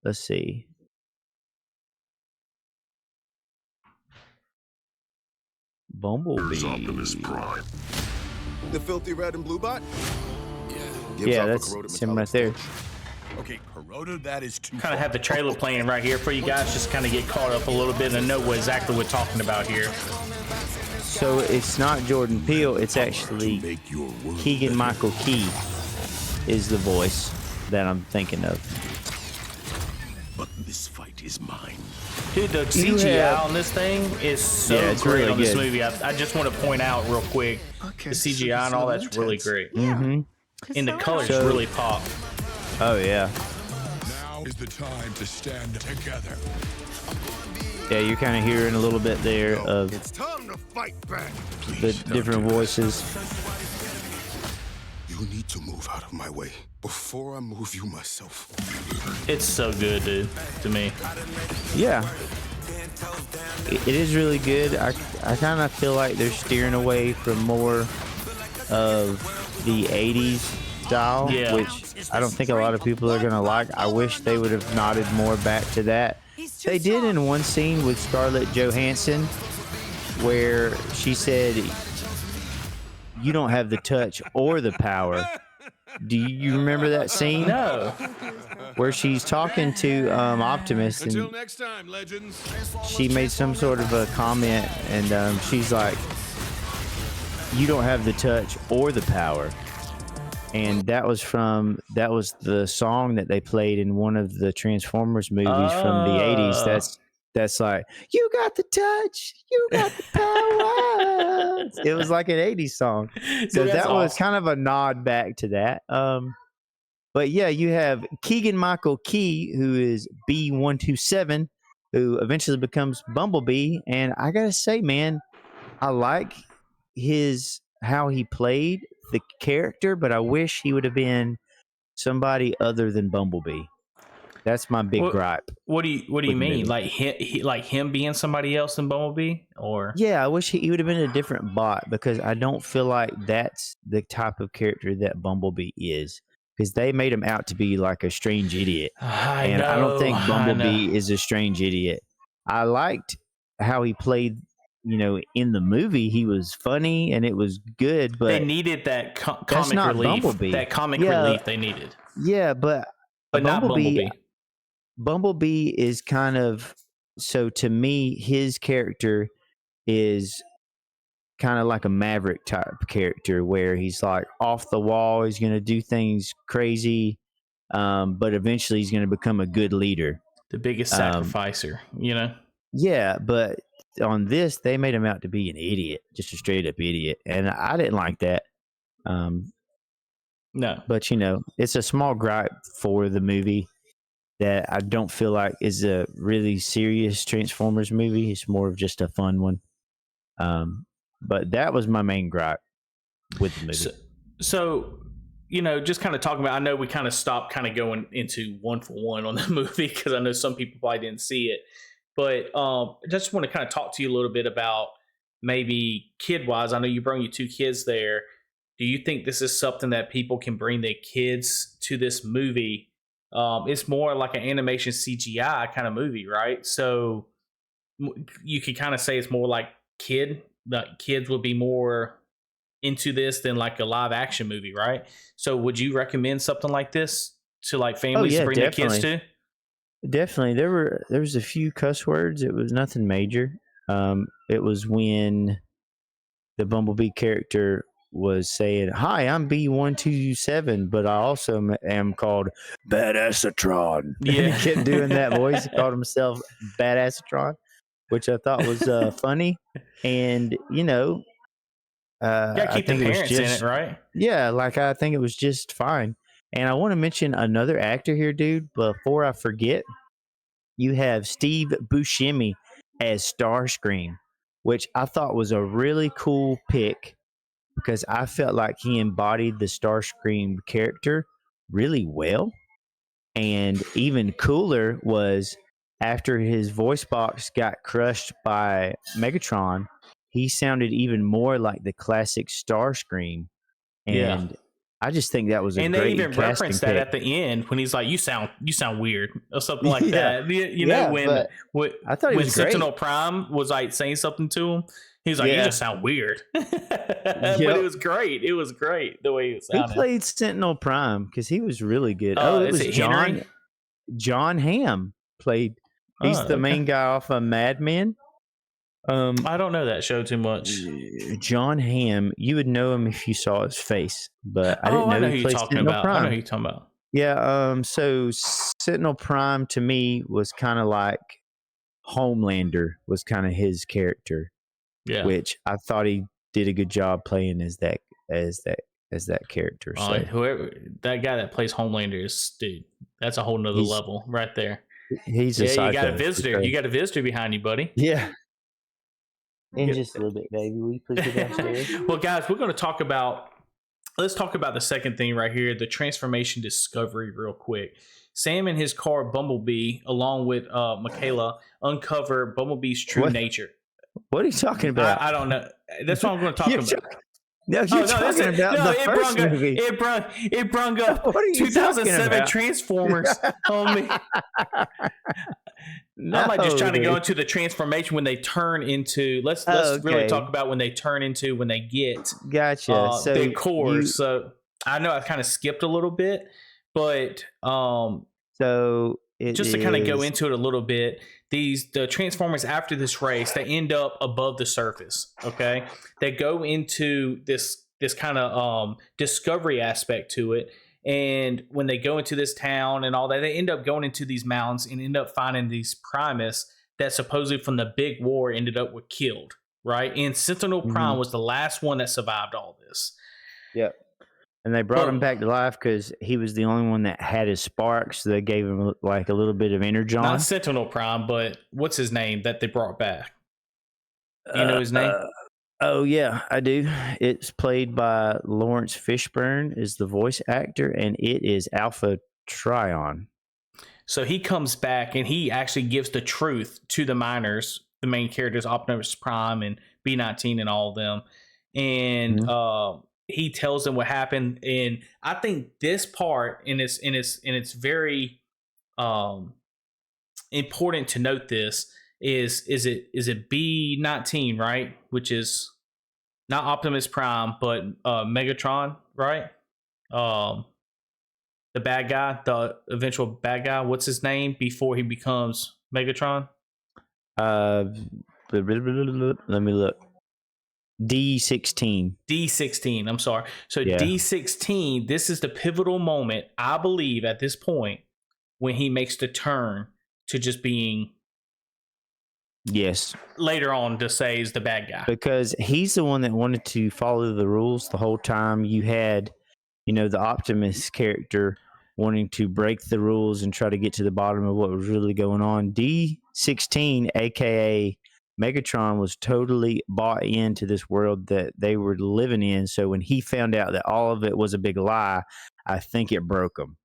let's see. Bumblebee. Optimus Prime. The filthy red and blue bot? Yeah, that's him right there. Okay, corroded, that is too Kind of have the trailer playing right here for you guys, just kind of get caught up a little bit and know what exactly we're talking about here. So it's not Jordan Peele, it's actually Keegan Michael Key is the voice that I'm thinking of. But this fight is mine. Dude, the CGI on this thing is so it's great really on this good. movie. I just want to point out real quick, the CGI and all that's really great. Mm-hmm. And the colors So- really pop. Oh yeah. Now is the time to stand together. Yeah, you're kind of hearing a little bit there of It's time to fight back. the different voices. You need to move out of my way before I move you myself. It's so good, dude, to me. Yeah. It is really good. I kind of feel like they're steering away from more of the 80s style, Yeah. which I don't think a lot of people are going to like. I wish they would have nodded more back to that. They did in one scene with Scarlett Johansson where she said, "You don't have the touch or the power." Do you remember that scene? No. Where she's talking to Optimus and Until next time, legends. she made some sort of a comment and she's like, "You don't have the touch or the power." And that was the song that they played in one of the Transformers movies from the 80s. That's like, "You got the touch, you got the power." It was like an 80s song. So Dude, that's that was awesome. kind of a nod back to that. But yeah, you have Keegan Michael Key, who is B127, who eventually becomes Bumblebee. And I gotta say, man, I like how he played the character, but I wish he would have been somebody other than Bumblebee. That's my big gripe. What do you with the mean? movie. Like him being somebody else than Bumblebee, or Yeah, I wish he would have been a different bot because I don't feel like that's the type of character that Bumblebee is. Because they made him out to be like a strange idiot. I don't think Bumblebee is a strange idiot. I liked how he played, in the movie. He was funny and it was good, but they needed that that's comic not relief. Bumblebee. That comic Yeah. relief they needed, yeah, but not Bumblebee. Bumblebee is kind of, so to me, his character is kind of like a Maverick type character where he's like off the wall. He's going to do things crazy, but eventually he's going to become a good leader. The biggest sacrificer, Yeah, but on this, they made him out to be an idiot, just a straight up idiot. And I didn't like that. No. But, it's a small gripe for the movie that I don't feel like is a really serious Transformers movie. It's more of just a fun one. But that was my main gripe with the movie. So just kind of talking about, I know we kind of stopped kind of going into one for one on the movie because I know some people probably didn't see it. But I just want to kind of talk to you a little bit about maybe kid-wise. I know you brought your 2 kids there. Do you think this is something that people can bring their kids to this movie? It's more like an animation CGI kind of movie, right? So you can kind of say it's more like kids would be more into this than like a live action movie, right? So would you recommend something like this to like families to bring their kids to? Definitely. There was a few cuss words. It was nothing major. It was when the Bumblebee character was saying, "Hi, I'm B1227, but I also am called Badassatron." Yeah. He kept doing that voice. He called himself Badassatron, which I thought was funny. And Gotta I keep the think it was parents in just it, right? yeah, like I think it was just fine. And I want to mention another actor here, dude. Before I forget, you have Steve Buscemi as Starscream, which I thought was a really cool pick because I felt like he embodied the Starscream character really well. And even cooler was after his voice box got crushed by Megatron, he sounded even more like the classic Starscream. Yeah. And I just think that was a And they great even casting referenced that pick. at the end when he's like, "You sound weird" or something like Yeah. that. You know Yeah, when but I thought he when was great. Sentinel Prime was like saying something to him, he's like, "You Yeah. just sound weird." But Yep. it was great. It was great the way it Who sounded. played Sentinel Prime? Because he was really good. It is was it Henry? John Hamm played. He's the main guy off of Mad Men. I don't know that show too much. John Hamm, you would know him if you saw his face, but I didn't know, I know he who you're played talking Sentinel about. Prime. I know who you're talking about. Yeah, so Sentinel Prime to me was kind of like Homelander was kind of his character, Yeah. which I thought he did a good job playing as that character. So Whoever that guy that plays Homelander is, dude, that's a whole nother He's- level right there. he's a Yeah, you psycho, got a for visitor. sure. You got a visitor behind you, buddy. Yeah. In Yeah. just a little bit, baby. Will you please go downstairs? Well, guys, we're going to talk about. Let's talk about the second thing right here, the transformation discovery, real quick. Sam and his car Bumblebee, along with Michaela, uncover Bumblebee's true What? nature. What are you talking about? I don't know. That's what I'm going to talk You're about. No, you're talking about the first movie. It brung up What are you 2007 talking about? Transformers on me. No, I'm like just trying to go dude. into the transformation when they turn into. Let's really Okay. talk about when they turn into when they get Gotcha. So big cores. you- So I know I kind of skipped a little bit, but so it just to kind of go is- into it a little bit, the Transformers after this race, they end up above the surface. Okay, they go into this kind of discovery aspect to it. And when they go into this town and all that, they end up going into these mountains and end up finding these Primus that supposedly from the big war ended up were killed, right? And Sentinel Prime was the last one that survived all this. Yep. And they brought him back to life because he was the only one that had his sparks. So they gave him like a little bit of energon. Not Sentinel Prime, but what's his name that they brought back? You know his name? Oh yeah, I do. It's played by Lawrence Fishburne is the voice actor, and it is Alpha Trion. So he comes back and he actually gives the truth to the miners, the main characters, Optimus Prime and B-19 and all of them. And he tells them what happened. And I think this part, and it's very important to note this, is it B-19, right? Which is not Optimus Prime, but Megatron, right? The bad guy, the eventual bad guy. What's his name before he becomes Megatron? Let me look. D16. D16. I'm sorry. So Yeah. D16. This is the pivotal moment, I believe, at this point when he makes the turn to just being Yes, later on to say is the bad guy. because he's the one that wanted to follow the rules the whole time. You had, the Optimus character wanting to break the rules and try to get to the bottom of what was really going on. D16, aka Megatron, was totally bought into this world that they were living in. So when he found out that all of it was a big lie, I think it broke him.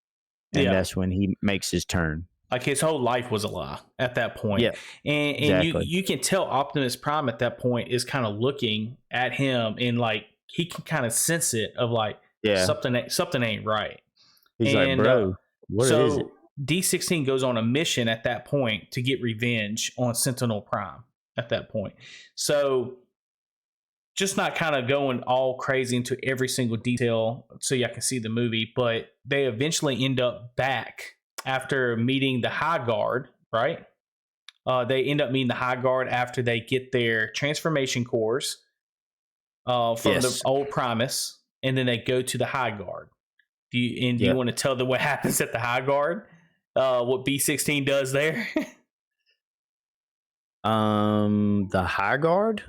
And that's when he makes his turn. Like his whole life was a lie at that point. Yeah, and exactly. you can tell Optimus Prime at that point is kind of looking at him and like he can kind of sense it of like something ain't right. He's like, bro, what is it? D16 goes on a mission at that point to get revenge on Sentinel Prime at that point. So just not kind of going all crazy into every single detail so y'all can see the movie, but they eventually end up back after meeting the High Guard, right? They end up meeting the High Guard after they get their transformation cores. from the Yes. old Primus, and then they go to the High Guard. Do you Yep. want to tell them what happens at the High Guard? What B16 does there? The High Guard.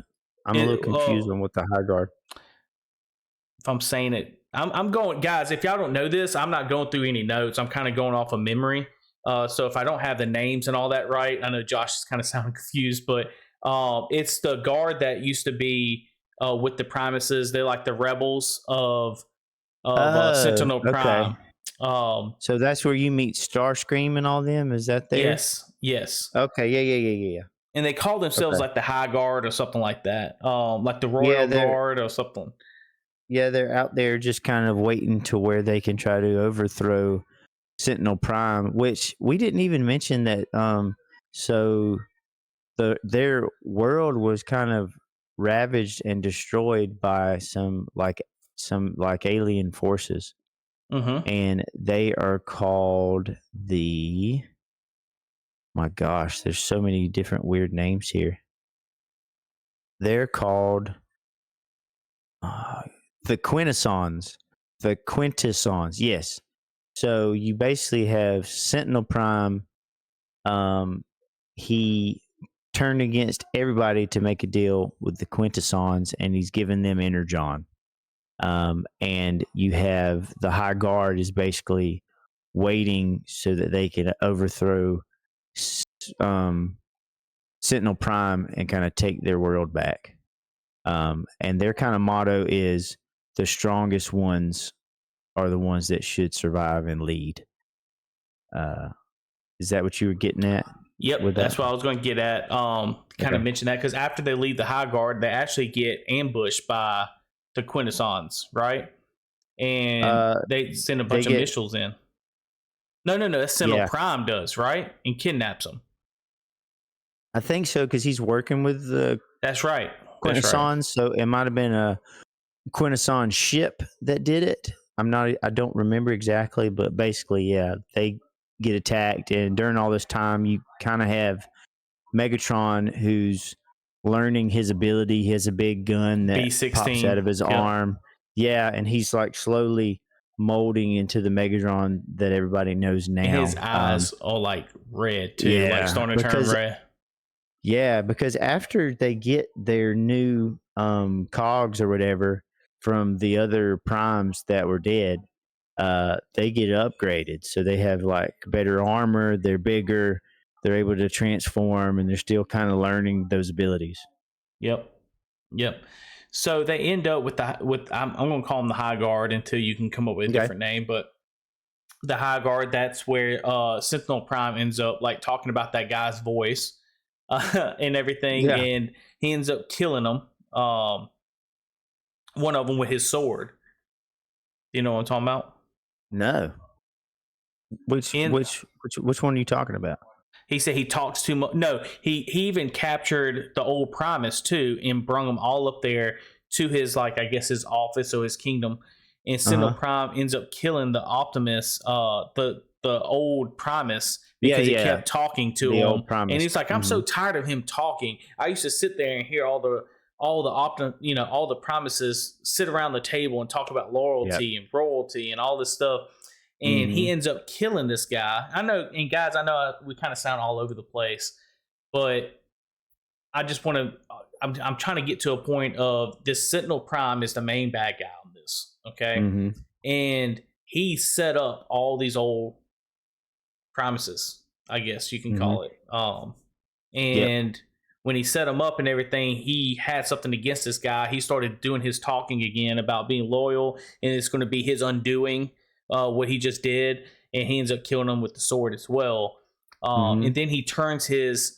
I'm a little confused on what the High Guard. If I'm saying it, I'm going, guys. If y'all don't know this, I'm not going through any notes. I'm kind of going off of memory. So if I don't have the names and all that right, I know Josh is kind of sounding confused, but it's the guard that used to be with the Primuses. They're like the rebels of Sentinel Prime. So that's where you meet Starscream and all them. Is that there? Yes. Okay. Yeah. And they call themselves like the High Guard or something like that, like the Royal Guard or something. Yeah, they're out there just kind of waiting to where they can try to overthrow Sentinel Prime, which we didn't even mention that. So their world was kind of ravaged and destroyed by some alien forces, and they are called the. My gosh, there's so many different weird names here. They're called the Quintessons. The Quintessons, yes. So you basically have Sentinel Prime. He turned against everybody to make a deal with the Quintessons, and he's given them Energon. And you have the High Guard is basically waiting so that they can overthrow Sentinel Prime and kind of take their world back. And their kind of motto is the strongest ones are the ones that should survive and lead. Is that what you were getting at? Yep, that's what I was going to get at. Kind of mention that because after they leave the High Guard, they actually get ambushed by the Quintessons, right? And they send a bunch of missiles in. No, that's Sentinel Prime does, right? And kidnaps them. I think so because he's working with the. That's right. Quintessons. So it might have been a Quintesson ship that did it. I don't remember exactly, but basically, yeah, they get attacked, and during all this time, you kind of have Megatron who's learning his ability. He has a big gun that B16 pops out of his arm. Yeah, and he's like slowly molding into the Megatron that everybody knows now. And his eyes are like red too, like starting to turn red. Yeah, because after they get their new cogs or whatever from the other primes that were dead, they get upgraded. So they have like better armor, they're bigger, they're able to transform, and they're still kind of learning those abilities. Yep. So they end up with I'm going to call them the High Guard until you can come up with a different name, but the High Guard, that's where Sentinel Prime ends up like talking about that guy's voice. And everything, and he ends up killing them. One of them with his sword. You know what I'm talking about? No. Which one are you talking about? He said he talks too much. No, he even captured the old Primus too, and brung them all up there to his his office or his kingdom. And Sentinel Prime ends up killing the Optimus, the old Primus. Because he kept talking to him, and he's like, "I'm so tired of him talking. I used to sit there and hear all the Promises sit around the table and talk about loyalty and royalty and all this stuff." And he ends up killing this guy. I know, and guys, I know we kind of sound all over the place, but I just want to. I'm trying to get to a point of this Sentinel Prime is the main bad guy on this, okay? And he set up all these old Promises, I guess you can call it. And when he set them up and everything, he had something against this guy. He started doing his talking again about being loyal, and it's going to be his undoing what he just did. And he ends up killing him with the sword as well. And then he turns himself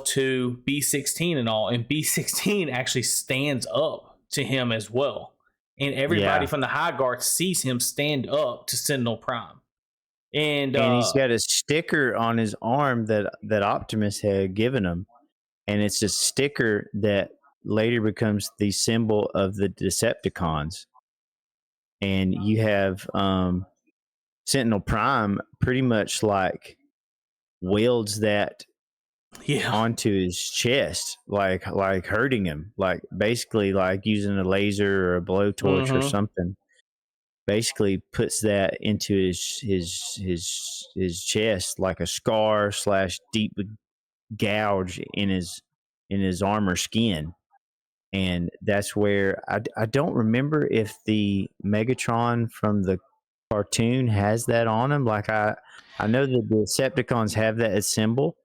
to B16 and all, and B16 actually stands up to him as well. And everybody from the High Guard sees him stand up to Sentinel Prime. And he's got a sticker on his arm that Optimus had given him. And it's a sticker that later becomes the symbol of the Decepticons. And you have Sentinel Prime pretty much like wields that onto his chest, like hurting him, like basically like using a laser or a blowtorch or something. Basically puts that into his chest like a scar / deep gouge in his armor skin. And that's where I don't remember if the Megatron from the cartoon has that on him. Like I know that the Decepticons have that as symbol,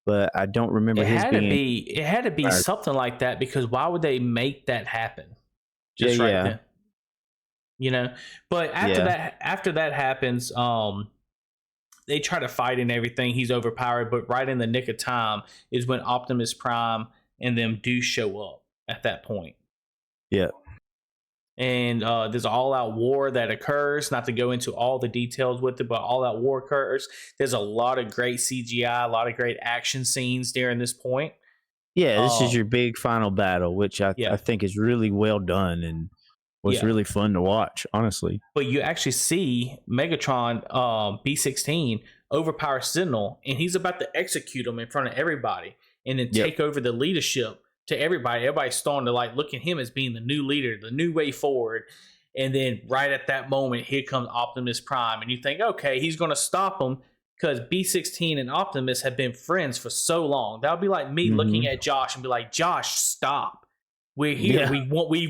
but I don't remember It his had being. it had to be something like that, because why would they make that happen? Just then. But after that happens, they try to fight and everything. He's overpowered, but right in the nick of time is when Optimus Prime and them do show up at that point. Yeah. And there's an all-out war that occurs. Not to go into all the details with it, but all-out war occurs. There's a lot of great CGI, a lot of great action scenes during this point. Yeah, this is your big final battle, which I think is really well done and was really fun to watch, honestly. But you actually see Megatron B-16 overpower Sentinel, and he's about to execute him in front of everybody and then take over the leadership to everybody. Everybody's starting to like look at him as being the new leader, the new way forward. And then right at that moment, here comes Optimus Prime. And you think, okay, he's going to stop him because B-16 and Optimus have been friends for so long. That would be like me looking at Josh and be like, Josh, stop. We're here. Yeah. We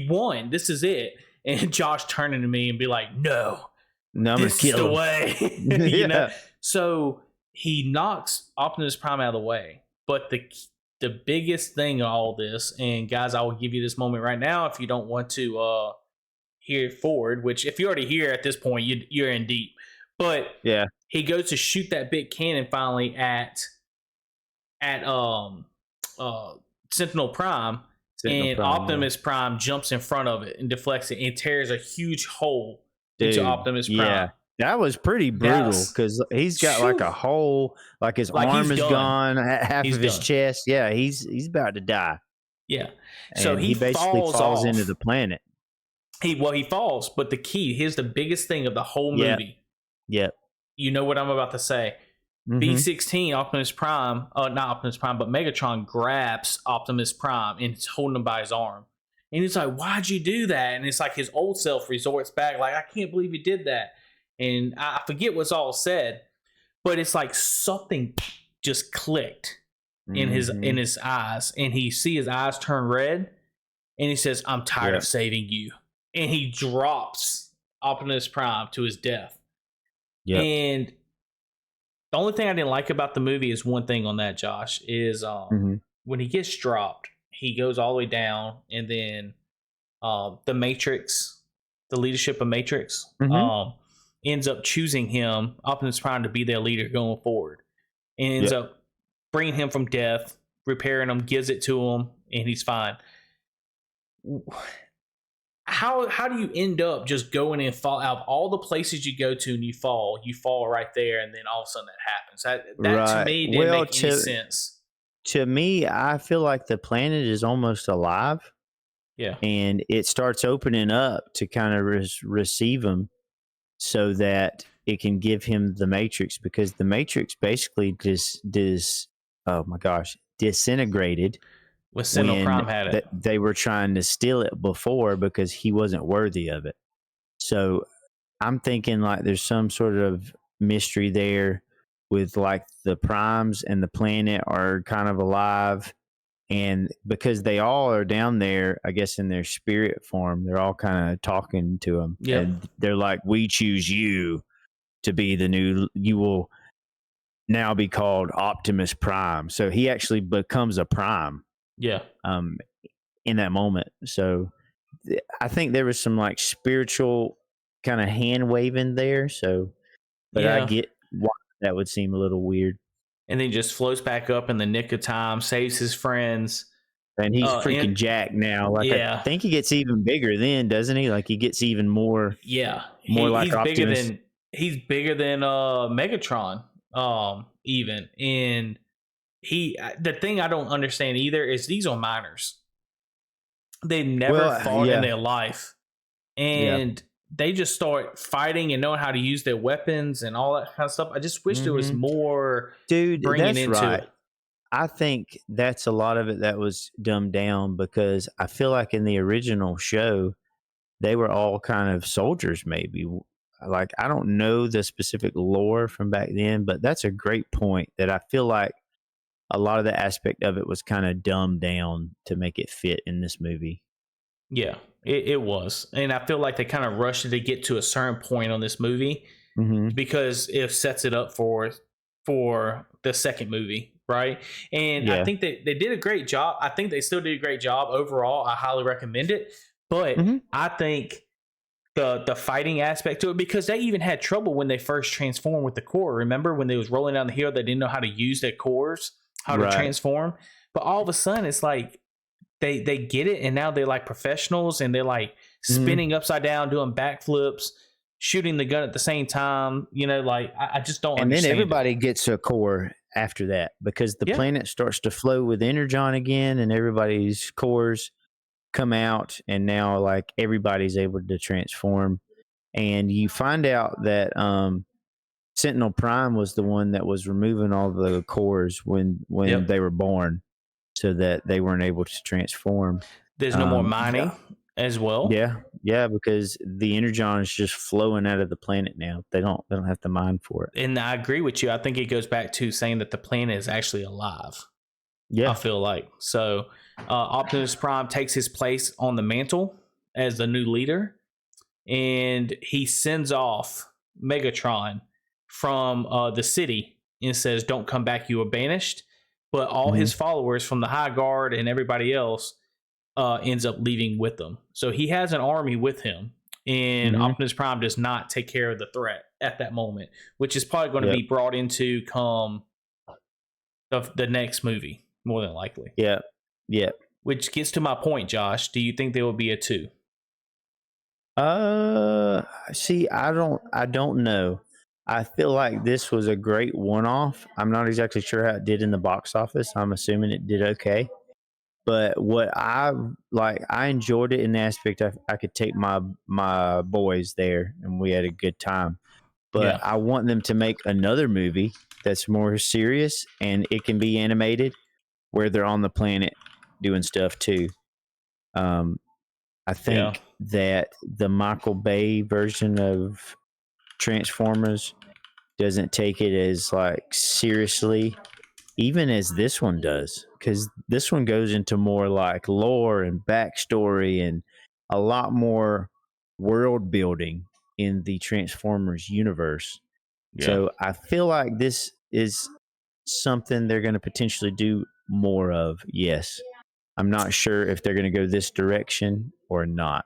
won. This is it. And Josh turning to me and be like, no, this is the way. You know? So he knocks Optimus Prime out of the way. But the biggest thing of all this, and guys, I will give you this moment right now if you don't want to hear it forward, which if you're already here at this point, you're in deep. But he goes to shoot that big cannon finally at Sentinel Prime. And Optimus Prime jumps in front of it and deflects it and tears a huge hole into Optimus Prime. Yeah, that was pretty brutal because he's got like a hole, like his arm is gone, half of his chest. Yeah, he's about to die. Yeah, and so he basically falls into the planet. He falls, but here's the biggest thing of the whole movie. Yep. You know what I'm about to say. B-16, Optimus Prime, not Optimus Prime, but Megatron grabs Optimus Prime and it's holding him by his arm. And he's like, why'd you do that? And it's like his old self resorts back, like, I can't believe you did that. And I forget what's all said, but it's like something just clicked in his eyes. And he see his eyes turn red and he says, I'm tired of saving you. And he drops Optimus Prime to his death. Yeah. And the only thing I didn't like about the movie is one thing on that, Josh, is when he gets dropped, he goes all the way down, and then the Matrix, the leadership of Matrix, ends up choosing him, Optimus Prime, to be their leader going forward. And ends up bringing him from death, repairing him, gives it to him, and he's fine. How do you end up just going and fall out of all the places you go to and you fall right there, and then all of a sudden that happens? That to me didn't make any sense. To me, I feel like the planet is almost alive. Yeah. And it starts opening up to kind of receive him so that it can give him the Matrix, because the Matrix basically disintegrated. When Sentinel Prime had it. They were trying to steal it before because he wasn't worthy of it. So I'm thinking like there's some sort of mystery there with like the primes and the planet are kind of alive. And because they all are down there, I guess in their spirit form, they're all kind of talking to him. Yeah. And they're like, we choose you to be you will now be called Optimus Prime. So he actually becomes a Prime. Yeah. In that moment. So I think there was some like spiritual kind of hand waving there. So, but I get why that would seem a little weird. And then just floats back up in the nick of time, saves his friends. And he's freaking jacked now. Like I think he gets even bigger then, doesn't he? Like he gets even more. Yeah. More like Optimus. He's bigger than Megatron. Even. And the thing I don't understand either is these are minors. They never fought in their life. And they just start fighting and knowing how to use their weapons and all that kind of stuff. I just wish there was more bringing into it. I think that's a lot of it that was dumbed down because I feel like in the original show, they were all kind of soldiers, maybe. Like, I don't know the specific lore from back then, but that's a great point that I feel like a lot of the aspect of it was kind of dumbed down to make it fit in this movie. Yeah, it was. And I feel like they kind of rushed it to get to a certain point on this movie because it sets it up for the second movie, right? And I think they did a great job. I think they still did a great job overall. I highly recommend it. But I think the fighting aspect to it, because they even had trouble when they first transformed with the core. Remember when they was rolling down the hill, they didn't know how to use their cores, how to transform. But all of a sudden, it's like they get it, and now they're like professionals, and they're like spinning upside down, doing backflips, shooting the gun at the same time. You know, like I just don't understand. And then everybody gets a core after that because the planet starts to flow with energon again, and everybody's cores come out, and now like everybody's able to transform. And you find out that Sentinel Prime was the one that was removing all the cores when they were born, so that they weren't able to transform. There's no more mining as well. Yeah, because the energon is just flowing out of the planet now. They don't have to mine for it. And I agree with you. I think it goes back to saying that the planet is actually alive. Yeah, I feel like so. Optimus Prime takes his place on the mantle as the new leader, and he sends off Megatron from the city and says, "Don't come back, you are banished." But all his followers from the High Guard and everybody else ends up leaving with them. So he has an army with him, and Optimus Prime does not take care of the threat at that moment, which is probably going to be brought into come the next movie, more than likely. Yeah. Which gets to my point, Josh. Do you think there will be a 2? See, I don't know. I feel like this was a great one-off. I'm not exactly sure how it did in the box office. I'm assuming it did okay. But what I enjoyed it in the aspect I could take my boys there and we had a good time. But I want them to make another movie that's more serious and it can be animated where they're on the planet doing stuff too. I think that the Michael Bay version of Transformers doesn't take it as like seriously, even as this one does, because this one goes into more like lore and backstory and a lot more world building in the Transformers universe. So I feel like this is something they're going to potentially do more of. Yes. I'm not sure if they're going to go this direction or not.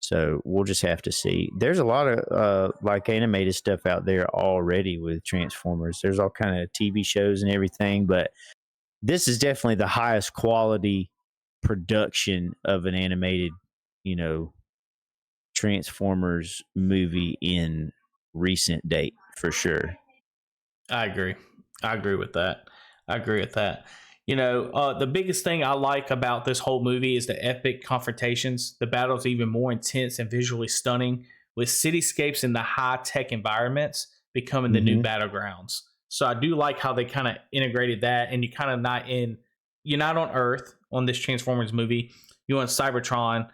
So we'll just have to see. There's a lot of like animated stuff out there already with Transformers. There's all kind of TV shows and everything, but this is definitely the highest quality production of an animated, Transformers movie in recent date for sure. I agree with that. The biggest thing I like about this whole movie is the epic confrontations. The battle's even more intense and visually stunning, with cityscapes in the high-tech environments becoming the new battlegrounds. So I do like how they kind of integrated that, and you're not on Earth on this Transformers movie. You're on Cybertron,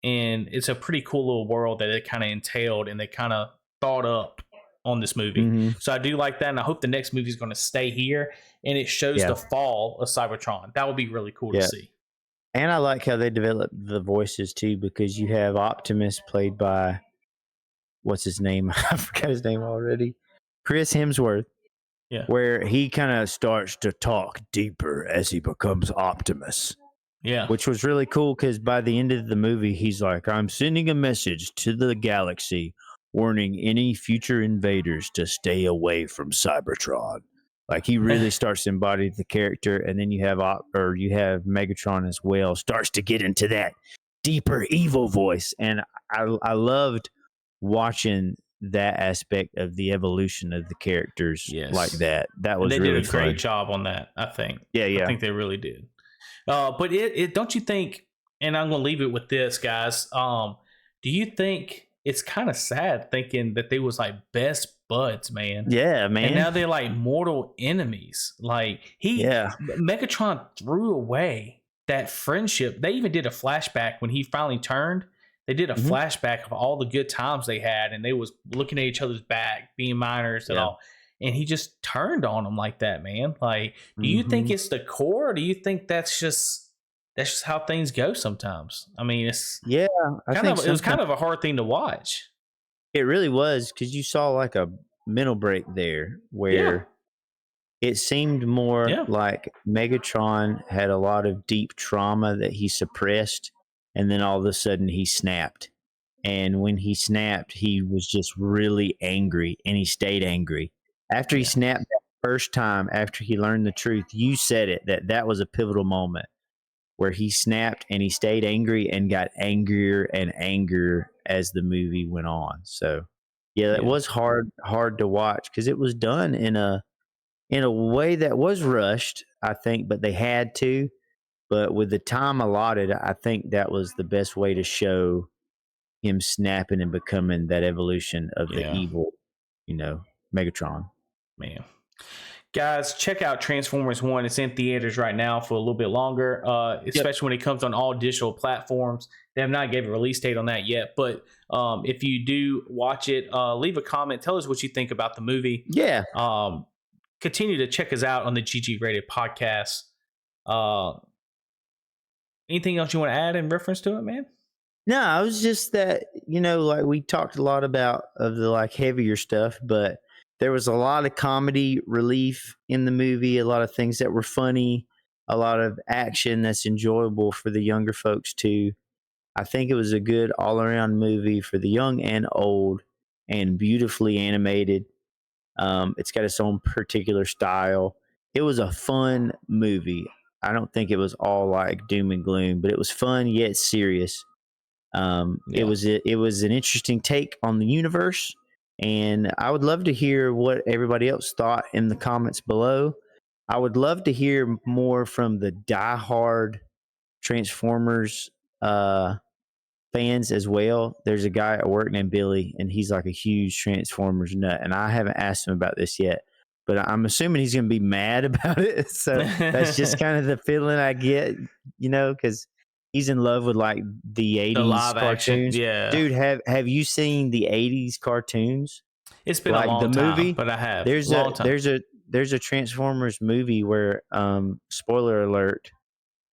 and it's a pretty cool little world that it kind of entailed, and they kind of thought up on this movie. So I do like that, and I hope the next movie is going to stay here and it shows the fall of Cybertron. That would be really cool to see. And I like how they developed the voices too, because you have Optimus played by what's his name? I forgot his name already. Chris Hemsworth. Yeah. Where he kind of starts to talk deeper as he becomes Optimus. Yeah. Which was really cool because by the end of the movie, he's like, "I'm sending a message to the galaxy warning any future invaders to stay away from Cybertron." Like he really starts to embody the character, and then you have Megatron as well starts to get into that deeper evil voice, and I loved watching that aspect of the evolution of the characters like that. That was really did a great job on that. I think. Yeah. I think they really did. But it don't you think? And I'm gonna leave it with this, guys. Do you think it's kind of sad thinking that they was like best buds, man. Yeah, man. And now they're like mortal enemies. Like Megatron threw away that friendship. They even did a flashback when he finally turned. They did a flashback of all the good times they had, and they was looking at each other's back, being minors and all. And he just turned on them like that, man. Like, do you think it's the core, or do you think that's just how things go sometimes? I mean, it's it was kind of a hard thing to watch. It really was, because you saw like a mental break there where it seemed more like Megatron had a lot of deep trauma that he suppressed, and then all of a sudden he snapped. And when he snapped, he was just really angry, and he stayed angry. After he snapped that first time, after he learned the truth, you said it, that was a pivotal moment where he snapped and he stayed angry and got angrier and angrier as the movie went on. So it was hard to watch, because it was done in a way that was rushed, I think, but they had to. But with the time allotted, I think that was the best way to show him snapping and becoming that evolution of the evil, Megatron. Man. Guys, check out Transformers 1. It's in theaters right now for a little bit longer, especially when it comes on all digital platforms. They have not given a release date on that yet, but if you do watch it, leave a comment. Tell us what you think about the movie. Yeah. Continue to check us out on the GGrated Podcast. Anything else you want to add in reference to it, man? No, I was just that, like we talked a lot about of the like heavier stuff, but there was a lot of comedy relief in the movie, a lot of things that were funny, a lot of action that's enjoyable for the younger folks too. I think it was a good all-around movie for the young and old, and beautifully animated. It's got its own particular style. It was a fun movie. I don't think it was all like doom and gloom, but it was fun yet serious. It was an interesting take on the universe. And I would love to hear what everybody else thought in the comments below. I would love to hear more from the diehard Transformers fans as well. There's a guy at work named Billy, and he's like a huge Transformers nut. And I haven't asked him about this yet, but I'm assuming he's going to be mad about it. So that's just kind of the feeling I get, because he's in love with like the 80s live cartoons. action, yeah. Dude, have you seen the 80s cartoons? It's been like a long the time, movie, but I have. There's a Transformers movie where spoiler alert,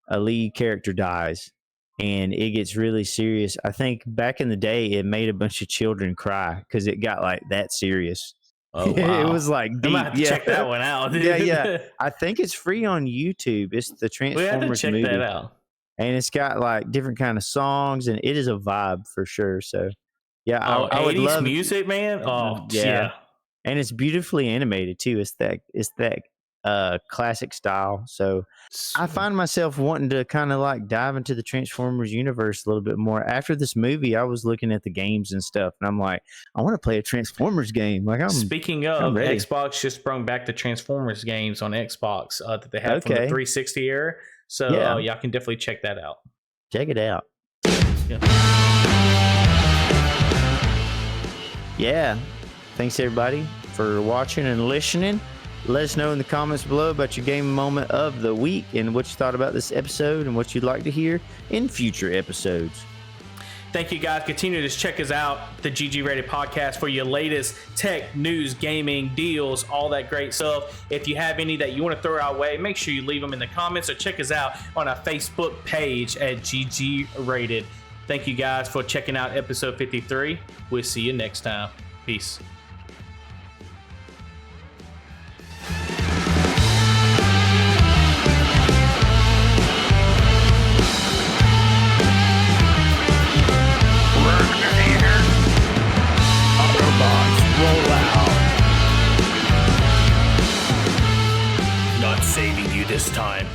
a lead character dies, and it gets really serious. I think back in the day it made a bunch of children cry because it got like that serious. Oh, wow. It was like deep. I'm gonna have to check that one out, dude. Yeah. I think it's free on YouTube. It's the Transformers check movie. that out. And it's got like different kind of songs, and it is a vibe for sure. So, yeah, I would 80s love music, man. Oh, yeah, and it's beautifully animated too. It's that classic style. So, I find myself wanting to kind of like dive into the Transformers universe a little bit more. After this movie, I was looking at the games and stuff, and I'm like, I want to play a Transformers game. Like, speaking of, Xbox just brought back the Transformers games on Xbox that they had from the 360 era. So y'all can definitely check that out. Check it out. Yeah. Thanks everybody for watching and listening. Let us know in the comments below about your game moment of the week and what you thought about this episode and what you'd like to hear in future episodes. Thank you, guys. Continue to check us out, the GGrated Podcast, for your latest tech, news, gaming, deals, all that great stuff. If you have any that you want to throw our way, make sure you leave them in the comments or check us out on our Facebook page at GGrated. Thank you, guys, for checking out episode 53. We'll see you next time. Peace. Not saving you this time.